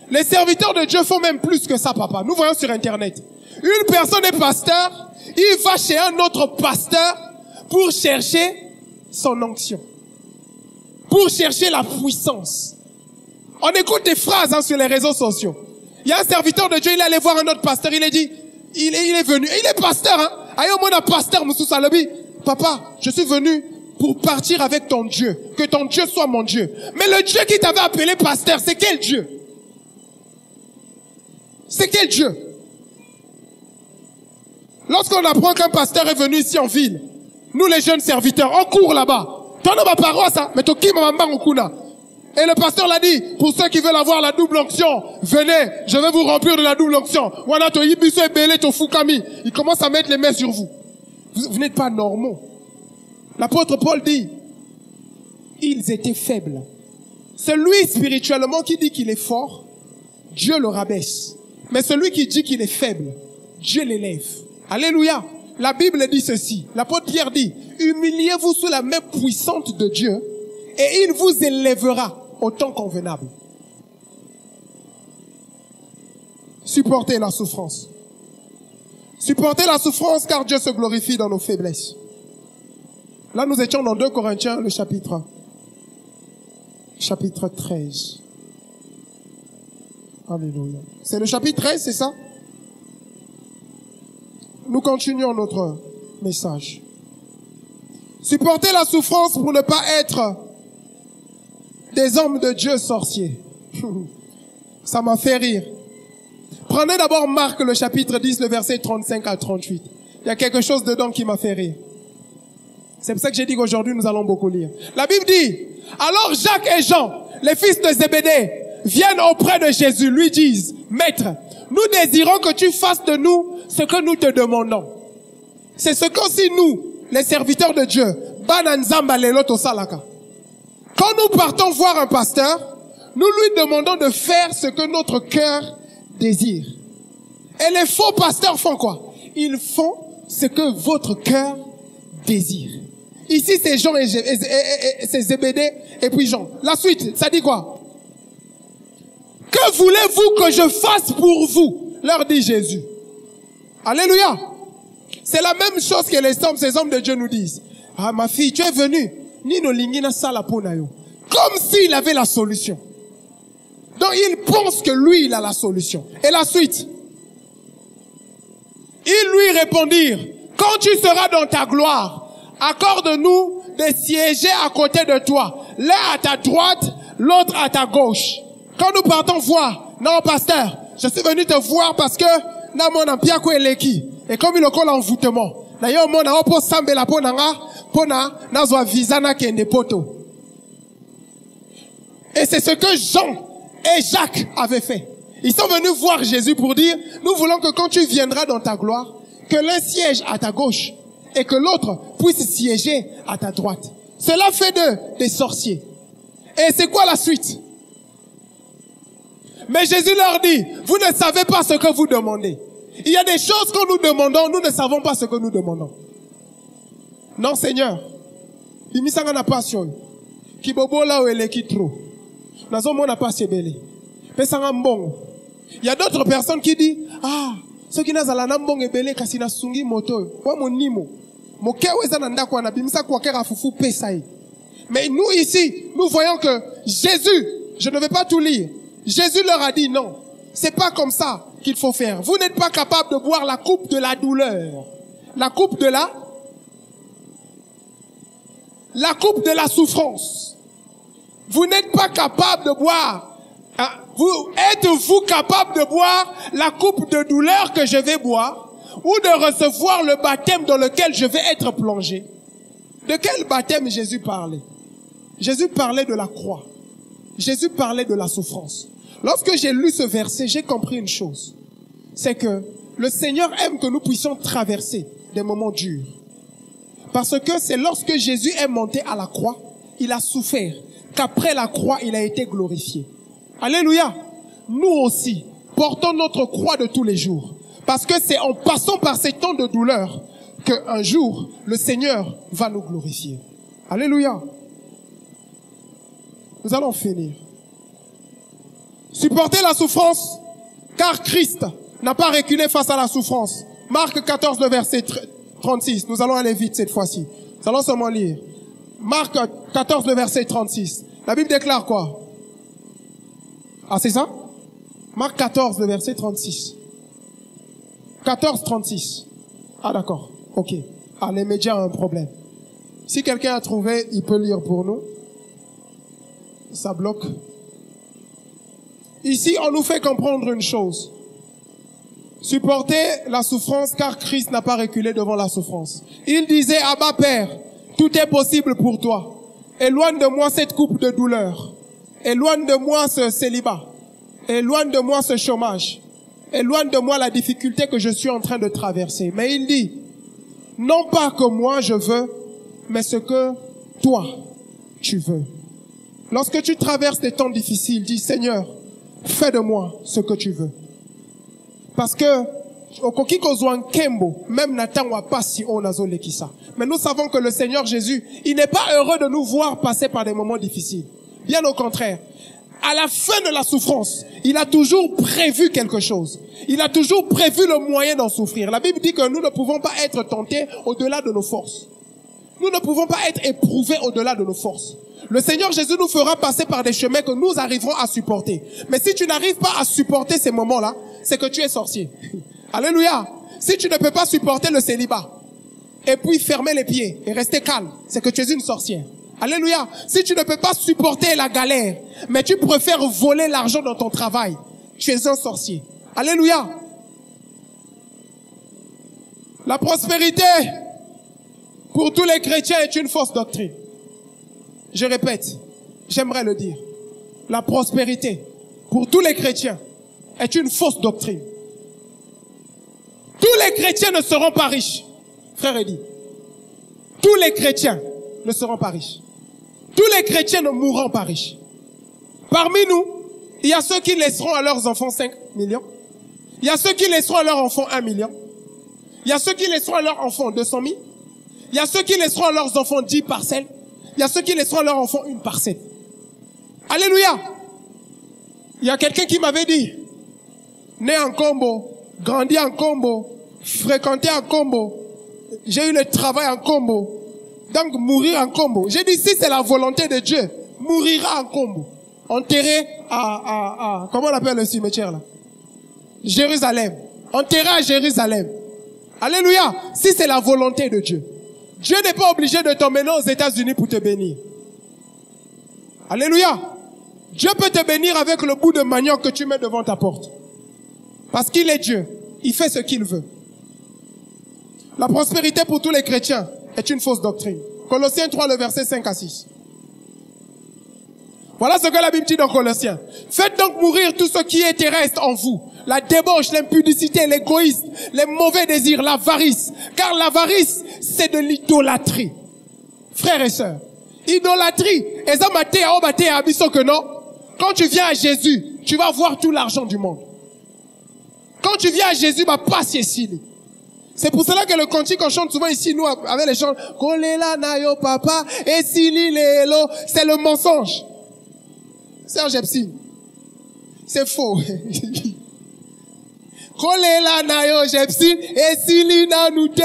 Les serviteurs de Dieu font même plus que ça, papa. Nous voyons sur Internet. Une personne est pasteur, il va chez un autre pasteur pour chercher son onction. Pour chercher la puissance. On écoute des phrases sur les réseaux sociaux. Il y a un serviteur de Dieu, il est allé voir un autre pasteur, il a dit, il est venu, il est pasteur, hein. Aïe, au moins un pasteur, Moussou Salobi. Papa, je suis venu pour partir avec ton Dieu. Que ton Dieu soit mon Dieu. Mais le Dieu qui t'avait appelé pasteur, c'est quel Dieu? C'est quel Dieu? Lorsqu'on apprend qu'un pasteur est venu ici en ville, nous les jeunes serviteurs, on court là-bas. T'en as ma paroisse, hein? Mais qui m'a Et le pasteur l'a dit, pour ceux qui veulent avoir la double onction, venez, je vais vous remplir de la double onction. Il commence à mettre les mains sur vous. Vous n'êtes pas normaux. L'apôtre Paul dit, ils étaient faibles. Celui spirituellement qui dit qu'il est fort, Dieu le rabaisse. Mais celui qui dit qu'il est faible, Dieu l'élève. Alléluia. La Bible dit ceci. L'apôtre Pierre dit, humiliez-vous sous la main puissante de Dieu et il vous élèvera au temps convenable. Supportez la souffrance. Supportez la souffrance car Dieu se glorifie dans nos faiblesses. Là, nous étions dans 2 Corinthiens, le chapitre 13. Alléluia. C'est le chapitre 13, c'est ça? Nous continuons notre message. Supportez la souffrance pour ne pas être des hommes de Dieu sorciers. Ça m'a fait rire. Prenez d'abord Marc, le chapitre 10, le verset 35 à 38. Il y a quelque chose dedans qui m'a fait rire. C'est pour ça que j'ai dit qu'aujourd'hui, nous allons beaucoup lire. La Bible dit, alors Jacques et Jean, les fils de Zébédée, viennent auprès de Jésus, lui disent, Maître, nous désirons que tu fasses de nous ce que nous te demandons. C'est ce qu'aussi nous, les serviteurs de Dieu, quand nous partons voir un pasteur, nous lui demandons de faire ce que notre cœur désire. Et les faux pasteurs font quoi? Ils font ce que votre cœur désire. Ici, c'est Jean et c'est Zébédée et puis Jean. La suite, ça dit quoi? Que voulez-vous que je fasse pour vous? Leur dit Jésus. Alléluia. C'est la même chose que ces hommes de Dieu nous disent. Ah, ma fille, tu es venue. Comme s'il avait la solution. Donc, il pense que lui, il a la solution. Et la suite. Ils lui répondirent, quand tu seras dans ta gloire, accorde-nous de siéger à côté de toi, l'un à ta droite, l'autre à ta gauche. Quand nous partons voir Non, pasteur, je suis venu te voir parce que na mon empia ko eleki. Et comme il colle envoûtement. D'ailleurs, mon a pour sambela pour na zo visa na kende poto. Et c'est ce que Jean et Jacques avaient fait. Ils sont venus voir Jésus pour dire, nous voulons que quand tu viendras dans ta gloire, que l'un siège à ta gauche et que l'autre puisse siéger à ta droite. Cela fait d'eux des sorciers. Et c'est quoi la suite? Mais Jésus leur dit, vous ne savez pas ce que vous demandez. Il y a des choses que nous demandons, nous ne savons pas ce que nous demandons. Non, Seigneur. Il y a d'autres personnes qui disent, ah, ceux qui n'ont pas la mbong et belé kasi na sungi moto, wa monimo. Mais nous ici, nous voyons que Jésus, je ne vais pas tout lire, Jésus leur a dit non, c'est pas comme ça qu'il faut faire. Vous n'êtes pas capable de boire la coupe de la douleur, la coupe de la souffrance. Vous n'êtes pas capable de boire. Êtes-vous capable de boire la coupe de douleur que je vais boire ou de recevoir le baptême dans lequel je vais être plongé? De quel baptême Jésus parlait? Jésus parlait de la croix. Jésus parlait de la souffrance. Lorsque j'ai lu ce verset, j'ai compris une chose. C'est que le Seigneur aime que nous puissions traverser des moments durs. Parce que c'est lorsque Jésus est monté à la croix, il a souffert, qu'après la croix, il a été glorifié. Alléluia. Nous aussi, portons notre croix de tous les jours. Parce que c'est en passant par ces temps de douleur qu'un jour, le Seigneur va nous glorifier. Alléluia. Nous allons finir. Supportez la souffrance, car Christ n'a pas reculé face à la souffrance. Marc 14, le verset 36. Nous allons aller vite cette fois-ci. Nous allons seulement lire. Marc 14, le verset 36. La Bible déclare quoi? Ah, c'est ça? Marc 14, le verset 36. 14, 36. Ah, d'accord. Ok. Ah, les médias ont un problème. Si quelqu'un a trouvé, il peut lire pour nous. Ça bloque. Ici, on nous fait comprendre une chose. Supportez la souffrance car Christ n'a pas reculé devant la souffrance. Il disait, Abba Père, tout est possible pour toi. Éloigne de moi cette coupe de douleur. Éloigne de moi ce célibat. Éloigne de moi ce chômage. Éloigne de moi la difficulté que je suis en train de traverser. Mais il dit, non pas que moi je veux, mais ce que toi tu veux. Lorsque tu traverses des temps difficiles, dis Seigneur, fais de moi ce que tu veux. Parce que même Nathan wa pas si on a ça. Mais nous savons que le Seigneur Jésus, il n'est pas heureux de nous voir passer par des moments difficiles. Bien au contraire. À la fin de la souffrance, il a toujours prévu quelque chose. Il a toujours prévu le moyen d'en souffrir. La Bible dit que nous ne pouvons pas être tentés au-delà de nos forces. Nous ne pouvons pas être éprouvés au-delà de nos forces. Le Seigneur Jésus nous fera passer par des chemins que nous arriverons à supporter. Mais si tu n'arrives pas à supporter ces moments-là, c'est que tu es sorcier. Alléluia. Si tu ne peux pas supporter le célibat, et puis fermer les pieds et rester calme, c'est que tu es une sorcière. Alléluia. Si tu ne peux pas supporter la galère, mais tu préfères voler l'argent dans ton travail, tu es un sorcier. Alléluia. La prospérité pour tous les chrétiens est une fausse doctrine. Je répète, j'aimerais le dire. La prospérité pour tous les chrétiens est une fausse doctrine. Tous les chrétiens ne seront pas riches. Frère Eddy, tous les chrétiens ne seront pas riches. Tous les chrétiens ne mourront pas riches. Parmi nous, il y a ceux qui laisseront à leurs enfants 5 millions. Il y a ceux qui laisseront à leurs enfants 1 million. Il y a ceux qui laisseront à leurs enfants 200 000. Il y a ceux qui laisseront à leurs enfants 10 parcelles. Il y a ceux qui laisseront à leurs enfants 1 parcelle. Alléluia. Il y a quelqu'un qui m'avait dit, né en Combo, grandi en Combo, fréquenté en Combo, j'ai eu le travail en Combo, donc mourir en Combo. J'ai dit, si c'est la volonté de Dieu, mourira en Combo. Enterré comment on appelle le cimetière là? Jérusalem. Enterré à Jérusalem. Alléluia. Si c'est la volonté de Dieu. Dieu n'est pas obligé de t'emmener aux États-Unis pour te bénir. Alléluia. Dieu peut te bénir avec le bout de manioc que tu mets devant ta porte. Parce qu'il est Dieu. Il fait ce qu'il veut. La prospérité pour tous les chrétiens est une fausse doctrine. Colossiens 3, le verset 5 à 6. Voilà ce que la Bible dit dans Colossiens. Faites donc mourir tout ce qui est terrestre en vous. La débauche, l'impudicité, l'égoïsme, les mauvais désirs, l'avarice. Car l'avarice, c'est de l'idolâtrie. Frères et sœurs, idolâtrie. Quand tu viens à Jésus, tu vas voir tout l'argent du monde. Quand tu viens à Jésus, va passer ici. C'est pour cela que le cantique qu'on chante souvent ici, nous, avec les chants, Kolela nayo papa, et sili lelo, c'est le mensonge. Serge Epsi. C'est faux. Kolela nayo jepsi, et sili nanute,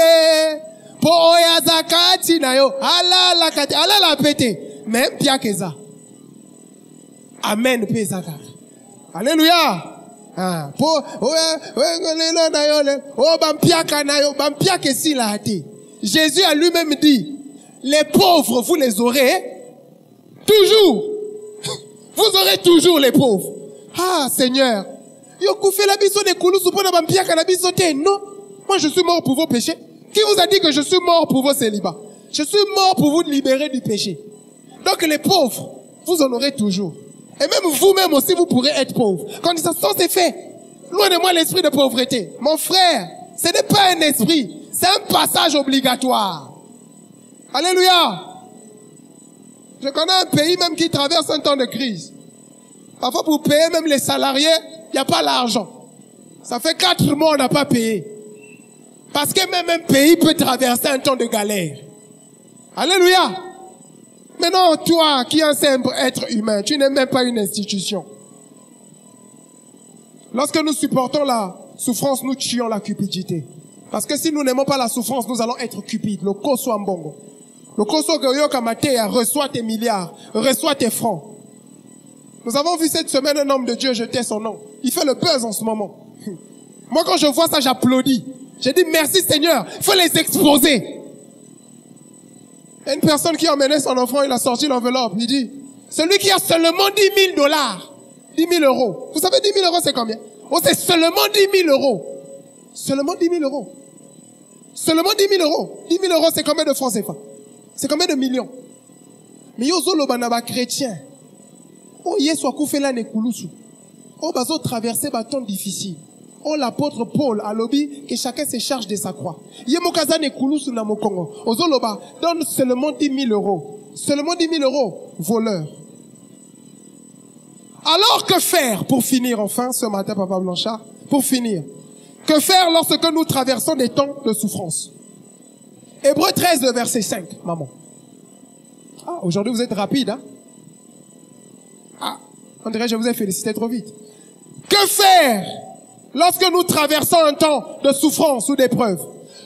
po oyazakati nayo, ala la kati, ala la pete, même pia keza. Amen, pezaka. Alléluia. Ah, po kolela nayo le, oh bampiaka nayo, bampiaka si la hati. Jésus a lui-même dit, les pauvres, vous les aurez toujours. Vous aurez toujours les pauvres. Ah, Seigneur. Non. Moi, je suis mort pour vos péchés. Qui vous a dit que je suis mort pour vos célibats? Je suis mort pour vous libérer du péché. Donc, les pauvres, vous en aurez toujours. Et même vous-même aussi, vous pourrez être pauvre. Quand ça c'est fait. Loin de moi l'esprit de pauvreté. Mon frère, ce n'est pas un esprit. C'est un passage obligatoire. Alléluia. Je connais un pays même qui traverse un temps de crise. Parfois pour payer même les salariés, il n'y a pas l'argent. Ça fait 4 mois on n'a pas payé. Parce que même un pays peut traverser un temps de galère. Alléluia. Maintenant, toi qui es un simple être humain, tu n'es même pas une institution. Lorsque nous supportons la souffrance, nous tuons la cupidité. Parce que si nous n'aimons pas la souffrance, nous allons être cupides. Le koso ambongo. Le koso Goyoka reçoit tes milliards, reçoit tes francs. Nous avons vu cette semaine un homme de Dieu jeter son nom. Il fait le buzz en ce moment. Moi, quand je vois ça, j'applaudis. J'ai dit merci Seigneur, il faut les exposer. Une personne qui a emmené son enfant, il a sorti l'enveloppe. Il dit, celui qui a seulement 10 000 $, 10 000 euros. Vous savez 10 000 euros c'est combien? Oh, c'est seulement 10 000 euros. Seulement 10 000 euros. Seulement 10 000 euros. 10 000 euros c'est combien de francs CFA? C'est combien de millions? Mais yozo lobanaba chrétien. Oh, yeso akoufela nekulusu. Oh, bazo traverser bâton difficile. Oh, l'apôtre Paul a lobby que chacun se charge de sa croix. Yemokaza nekulusu na mokongo. Ozo loba donne seulement 10 000 euros. Seulement 10 000 euros. Voleur. Alors que faire pour finir enfin ce matin, Papa Blanchard? Pour finir. Que faire lorsque nous traversons des temps de souffrance? Hébreux 13, le verset 5, maman. Ah, aujourd'hui vous êtes rapide, hein? Ah, on dirait que je vous ai félicité trop vite. Que faire lorsque nous traversons un temps de souffrance ou d'épreuve?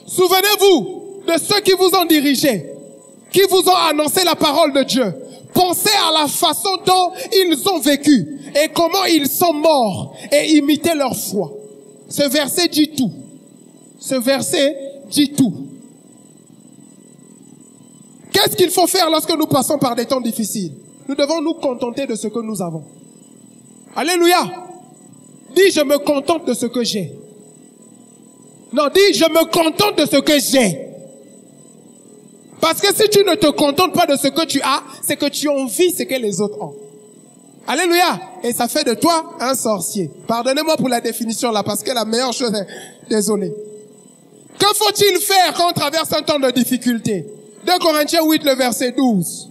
Souvenez-vous de ceux qui vous ont dirigé, qui vous ont annoncé la parole de Dieu. Pensez à la façon dont ils ont vécu et comment ils sont morts et imitez leur foi. Ce verset dit tout. Ce verset dit tout. Qu'est-ce qu'il faut faire lorsque nous passons par des temps difficiles? Nous devons nous contenter de ce que nous avons. Alléluia. Dis, je me contente de ce que j'ai. Non, dis, je me contente de ce que j'ai. Parce que si tu ne te contentes pas de ce que tu as, c'est que tu envies ce que les autres ont. Alléluia. Et ça fait de toi un sorcier. Pardonnez-moi pour la définition là, parce que la meilleure chose est... Désolé. Que faut-il faire quand on traverse un temps de difficulté? 2 Corinthiens 8, le verset 12.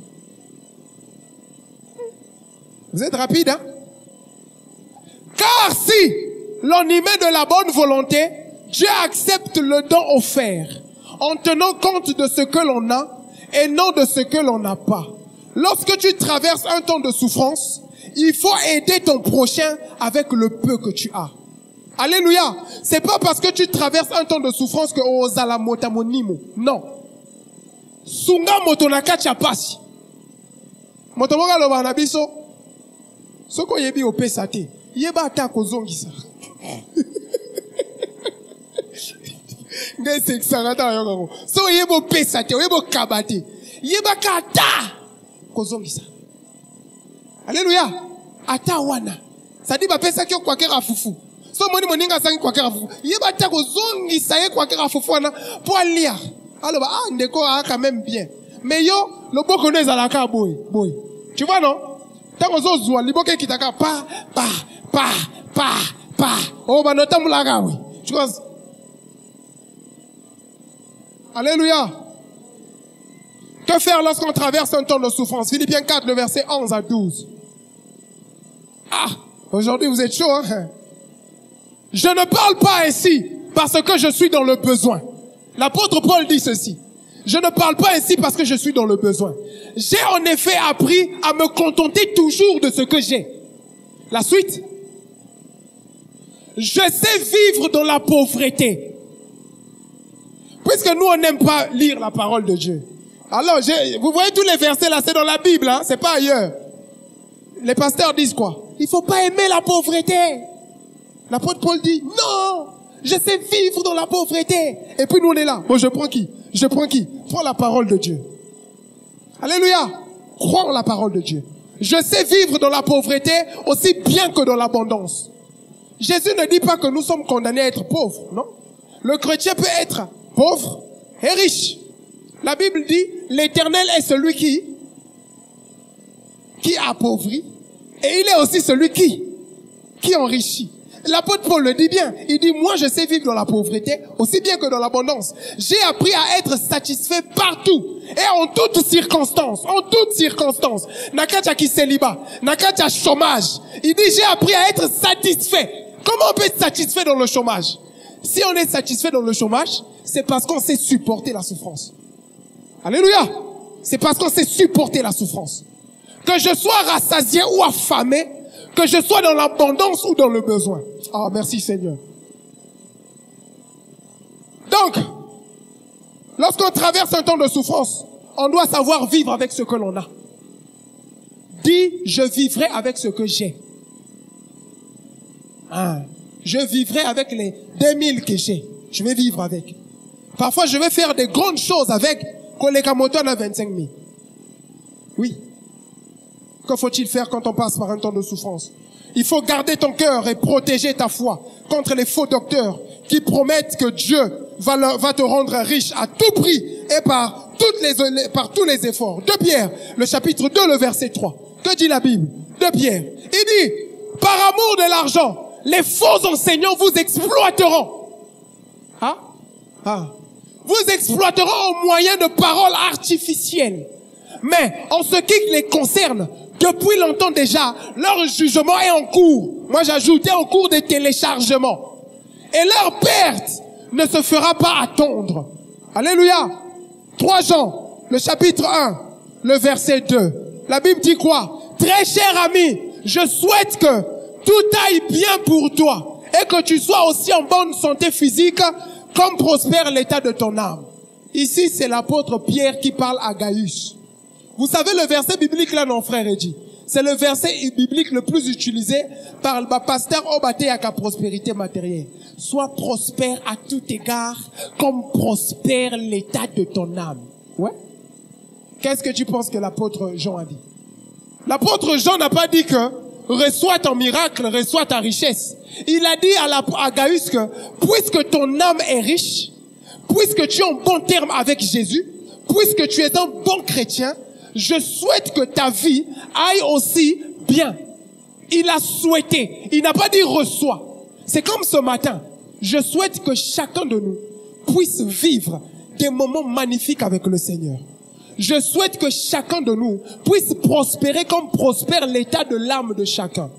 Vous êtes rapide, hein? Car si l'on y met de la bonne volonté, Dieu accepte le don offert en tenant compte de ce que l'on a et non de ce que l'on n'a pas. Lorsque tu traverses un temps de souffrance, il faut aider ton prochain avec le peu que tu as. Alléluia. C'est pas parce que tu traverses un temps de souffrance que ozala motamonimo. Non. Sunga motonaka chapasi. Motomoga loba na biso. Soko yebi opesate. Yeba ata kozongisa. Ngese ksangata yoko. So yebo pesate, yebo kabate. Yeba kata kozongisa. Alléluia. Atawana. Ça dit, bah, ça qui est quoi qu'elle a foufou. So, moni moninga sangi quoi qu'elle a foufou. Yeba tako zongi saye quoi qu'elle a foufou, pour lire. Alors, bah, ah, ndeko, ah, quand même bien. Mais yo, le beau connaît Zalaka, boy. Tu vois, non? Tant qu'on se voit, liboke qui t'a pa. Oh, bah, notam moulaga, oui. Tu vois? Alléluia. Que faire lorsqu'on traverse un temps de souffrance? Philippiens 4, le verset 11 à 12. Ah, aujourd'hui vous êtes chaud, hein? Je ne parle pas ainsi parce que je suis dans le besoin. L'apôtre Paul dit ceci. Je ne parle pas ainsi parce que je suis dans le besoin. J'ai en effet appris à me contenter toujours de ce que j'ai. La suite. Je sais vivre dans la pauvreté. Puisque nous, on n'aime pas lire la parole de Dieu. Alors, vous voyez tous les versets là, c'est dans la Bible, hein, c'est pas ailleurs. Les pasteurs disent quoi? Il faut pas aimer la pauvreté. L'apôtre Paul dit, non, je sais vivre dans la pauvreté. Et puis nous, on est là. Bon, je prends qui? Prends la parole de Dieu. Alléluia. Crois en la parole de Dieu. Je sais vivre dans la pauvreté aussi bien que dans l'abondance. Jésus ne dit pas que nous sommes condamnés à être pauvres, non? Le chrétien peut être pauvre et riche. La Bible dit, l'Éternel est celui qui appauvrit, et il est aussi celui qui enrichit. L'apôtre Paul le dit bien. Il dit, moi je sais vivre dans la pauvreté aussi bien que dans l'abondance. J'ai appris à être satisfait partout et en toutes circonstances. En toutes circonstances. Nakacha qui célibat, nakacha chômage. Il dit, j'ai appris à être satisfait. Comment on peut être satisfait dans le chômage? Si on est satisfait dans le chômage, c'est parce qu'on sait supporter la souffrance. Alléluia. C'est parce qu'on sait supporter la souffrance. Que je sois rassasié ou affamé, que je sois dans l'abondance ou dans le besoin. Ah, merci Seigneur. Donc, lorsqu'on traverse un temps de souffrance, on doit savoir vivre avec ce que l'on a. Dis, je vivrai avec ce que j'ai. Ah, je vivrai avec les 2000 que j'ai. Je vais vivre avec. Parfois, je vais faire des grandes choses avec Kolekamoto à 25 000. Oui. Que faut-il faire quand on passe par un temps de souffrance? Il faut garder ton cœur et protéger ta foi contre les faux docteurs qui promettent que Dieu va te rendre riche à tout prix et par tous les efforts. 2 Pierre, le chapitre 2, le verset 3. Que dit la Bible? 2 Pierre. Il dit, par amour de l'argent, les faux enseignants vous exploiteront. Vous exploiteront au moyen de paroles artificielles. Mais en ce qui les concerne, depuis longtemps déjà, leur jugement est en cours. Moi, j'ajoutais en cours de téléchargement. Et leur perte ne se fera pas attendre. Alléluia. 3 Jean, le chapitre 1, le verset 2. La Bible dit quoi? Très cher ami, je souhaite que tout aille bien pour toi et que tu sois aussi en bonne santé physique comme prospère l'état de ton âme. Ici, c'est l'apôtre Pierre qui parle à Gaius. Vous savez le verset biblique là, non frère Eddy? C'est le verset biblique le plus utilisé par le pasteur Obate à la prospérité matérielle. Sois prospère à tout égard, comme prospère l'état de ton âme. Ouais? Qu'est-ce que tu penses que l'apôtre Jean a dit? L'apôtre Jean n'a pas dit que reçois ton miracle, reçois ta richesse. Il a dit à Gaius que puisque ton âme est riche, puisque tu es en bon terme avec Jésus, puisque tu es un bon chrétien, je souhaite que ta vie aille aussi bien. Il a souhaité. Il n'a pas dit reçois. C'est comme ce matin. Je souhaite que chacun de nous puisse vivre des moments magnifiques avec le Seigneur. Je souhaite que chacun de nous puisse prospérer comme prospère l'état de l'âme de chacun.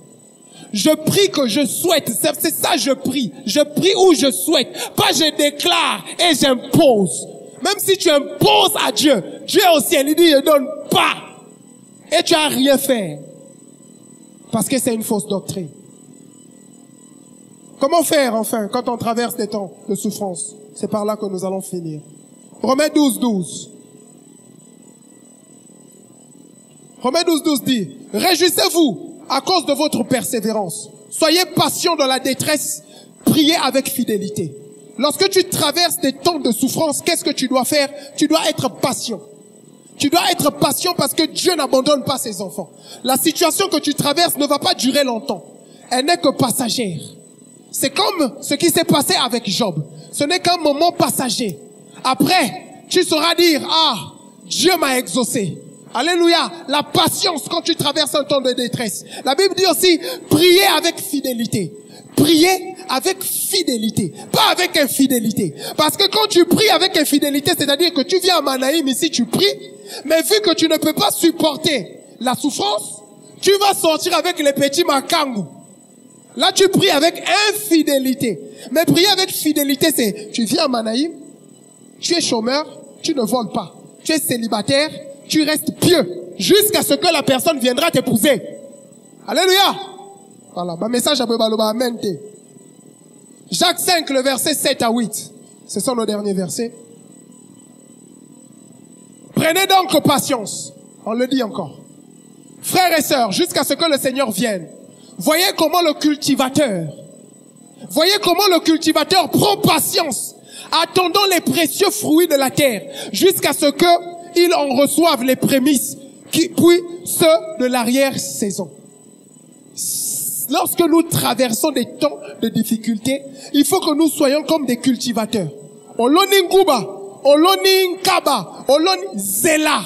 Je prie que je souhaite. C'est ça je prie. Je prie où je souhaite. Pas je déclare et j'impose. Même si tu imposes à Dieu, Dieu au ciel, il dit, ne donne pas. Et tu n'as rien fait. Parce que c'est une fausse doctrine. Comment faire, enfin, quand on traverse des temps de souffrance? C'est par là que nous allons finir. Romains 12, 12. Romains 12, 12 dit, réjouissez-vous à cause de votre persévérance. Soyez patients dans la détresse. Priez avec fidélité. Lorsque tu traverses des temps de souffrance, qu'est-ce que tu dois faire? Tu dois être patient. Tu dois être patient parce que Dieu n'abandonne pas ses enfants. La situation que tu traverses ne va pas durer longtemps. Elle n'est que passagère. C'est comme ce qui s'est passé avec Job. Ce n'est qu'un moment passager. Après, tu sauras dire, ah, Dieu m'a exaucé. Alléluia. La patience quand tu traverses un temps de détresse. La Bible dit aussi, priez avec fidélité. Priez avec fidélité, pas avec infidélité. Parce que quand tu pries avec infidélité, c'est-à-dire que tu viens à Manaïm ici, tu pries, mais vu que tu ne peux pas supporter la souffrance, tu vas sortir avec les petits makangou. Là, tu pries avec infidélité. Mais prier avec fidélité, c'est, tu viens à Manaïm, tu es chômeur, tu ne voles pas. Tu es célibataire, tu restes pieux, jusqu'à ce que la personne viendra t'épouser. Alléluia. Voilà, ma message à Bebaloba, amen. Jacques 5, le verset 7 à 8. Ce sont nos derniers versets. Prenez donc patience. On le dit encore. Frères et sœurs, jusqu'à ce que le Seigneur vienne. Voyez comment le cultivateur prend patience, attendant les précieux fruits de la terre, jusqu'à ce qu'il en reçoive les prémices, puis ceux de l'arrière-saison. Lorsque nous traversons des temps de difficulté, il faut que nous soyons comme des cultivateurs. Oloni Nguba, Oloni Nkaba, Oloni Zela.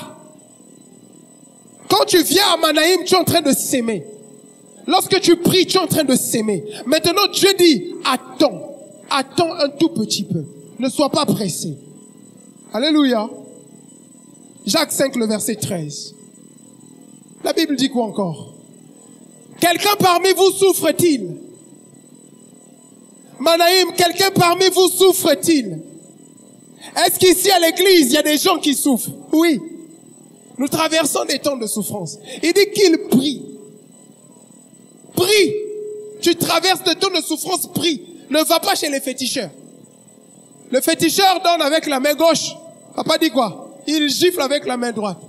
Quand tu viens à Manaïm, tu es en train de s'aimer. Lorsque tu pries, tu es en train de s'aimer. Maintenant, Dieu dit, attends un tout petit peu. Ne sois pas pressé. Alléluia. Jacques 5, le verset 13. La Bible dit quoi encore? Quelqu'un parmi vous souffre-t-il? Manaïm, quelqu'un parmi vous souffre-t-il? Est-ce qu'ici à l'église, il y a des gens qui souffrent? Oui. Nous traversons des temps de souffrance. Il dit qu'il prie. Prie. Tu traverses des temps de souffrance, prie. Ne va pas chez les féticheurs. Le féticheur donne avec la main gauche. Papa dit quoi? Il gifle avec la main droite.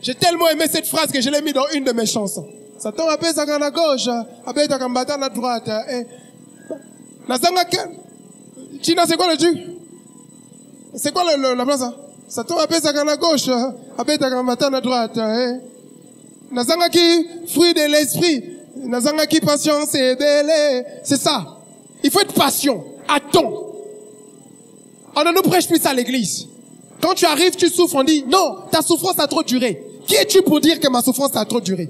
J'ai tellement aimé cette phrase que je l'ai mis dans une de mes chansons. Satan appelle ça à la gauche, appelle ça à la droite. China, c'est quoi le Dieu? C'est quoi la place? Satan appelle ça à la gauche, appelle ça à la droite. Nazanga qui fruit de l'esprit, nazanga qui patience et belle. C'est ça. Il faut être patient. Attends. On ne nous prêche plus ça à l'église. Quand tu arrives, tu souffres, on dit non, ta souffrance a trop duré. Qui es-tu pour dire que ma souffrance a trop duré?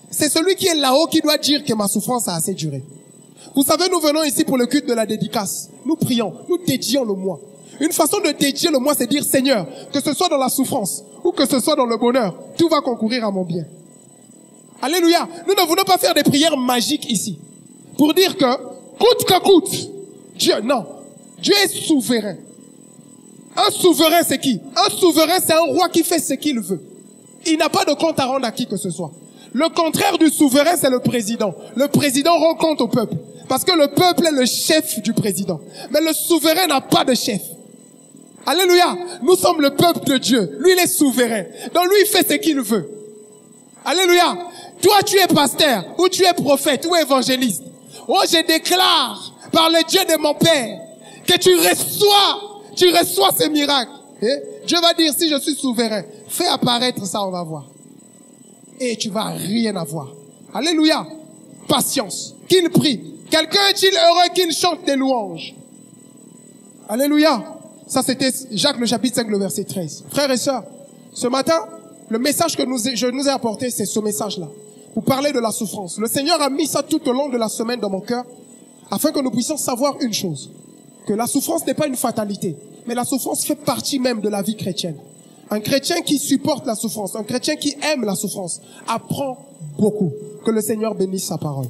C'est celui qui est là-haut qui doit dire que ma souffrance a assez duré. Vous savez, nous venons ici pour le culte de la dédicace. Nous prions, nous dédions le mois. Une façon de dédier le mois, c'est dire, Seigneur, que ce soit dans la souffrance ou que ce soit dans le bonheur, tout va concourir à mon bien. Alléluia. Nous ne voulons pas faire des prières magiques ici. Pour dire que, coûte que coûte, Dieu, non. Dieu est souverain. Un souverain, c'est qui? Un souverain, c'est un roi qui fait ce qu'il veut. Il n'a pas de compte à rendre à qui que ce soit. Le contraire du souverain, c'est le président. Le président rend compte au peuple. Parce que le peuple est le chef du président. Mais le souverain n'a pas de chef. Alléluia. Nous sommes le peuple de Dieu. Lui, il est souverain. Donc lui, il fait ce qu'il veut. Alléluia. Toi, tu es pasteur, ou tu es prophète, ou évangéliste. Oh, je déclare, par le Dieu de mon Père, que tu reçois ces miracles. Et Dieu va dire, si je suis souverain, fais apparaître ça, on va voir. Et tu vas rien avoir. Alléluia. Patience. Qu'il prie. Quelqu'un est-il heureux qu'il chante des louanges? Alléluia. Ça, c'était Jacques, le chapitre 5, le verset 13. Frères et sœurs, ce matin, le message que je nous ai apporté, c'est ce message-là. Vous parlez de la souffrance. Le Seigneur a mis ça tout au long de la semaine dans mon cœur, afin que nous puissions savoir une chose. Que la souffrance n'est pas une fatalité, mais la souffrance fait partie même de la vie chrétienne. Un chrétien qui supporte la souffrance, un chrétien qui aime la souffrance, apprend beaucoup. Que le Seigneur bénisse sa parole.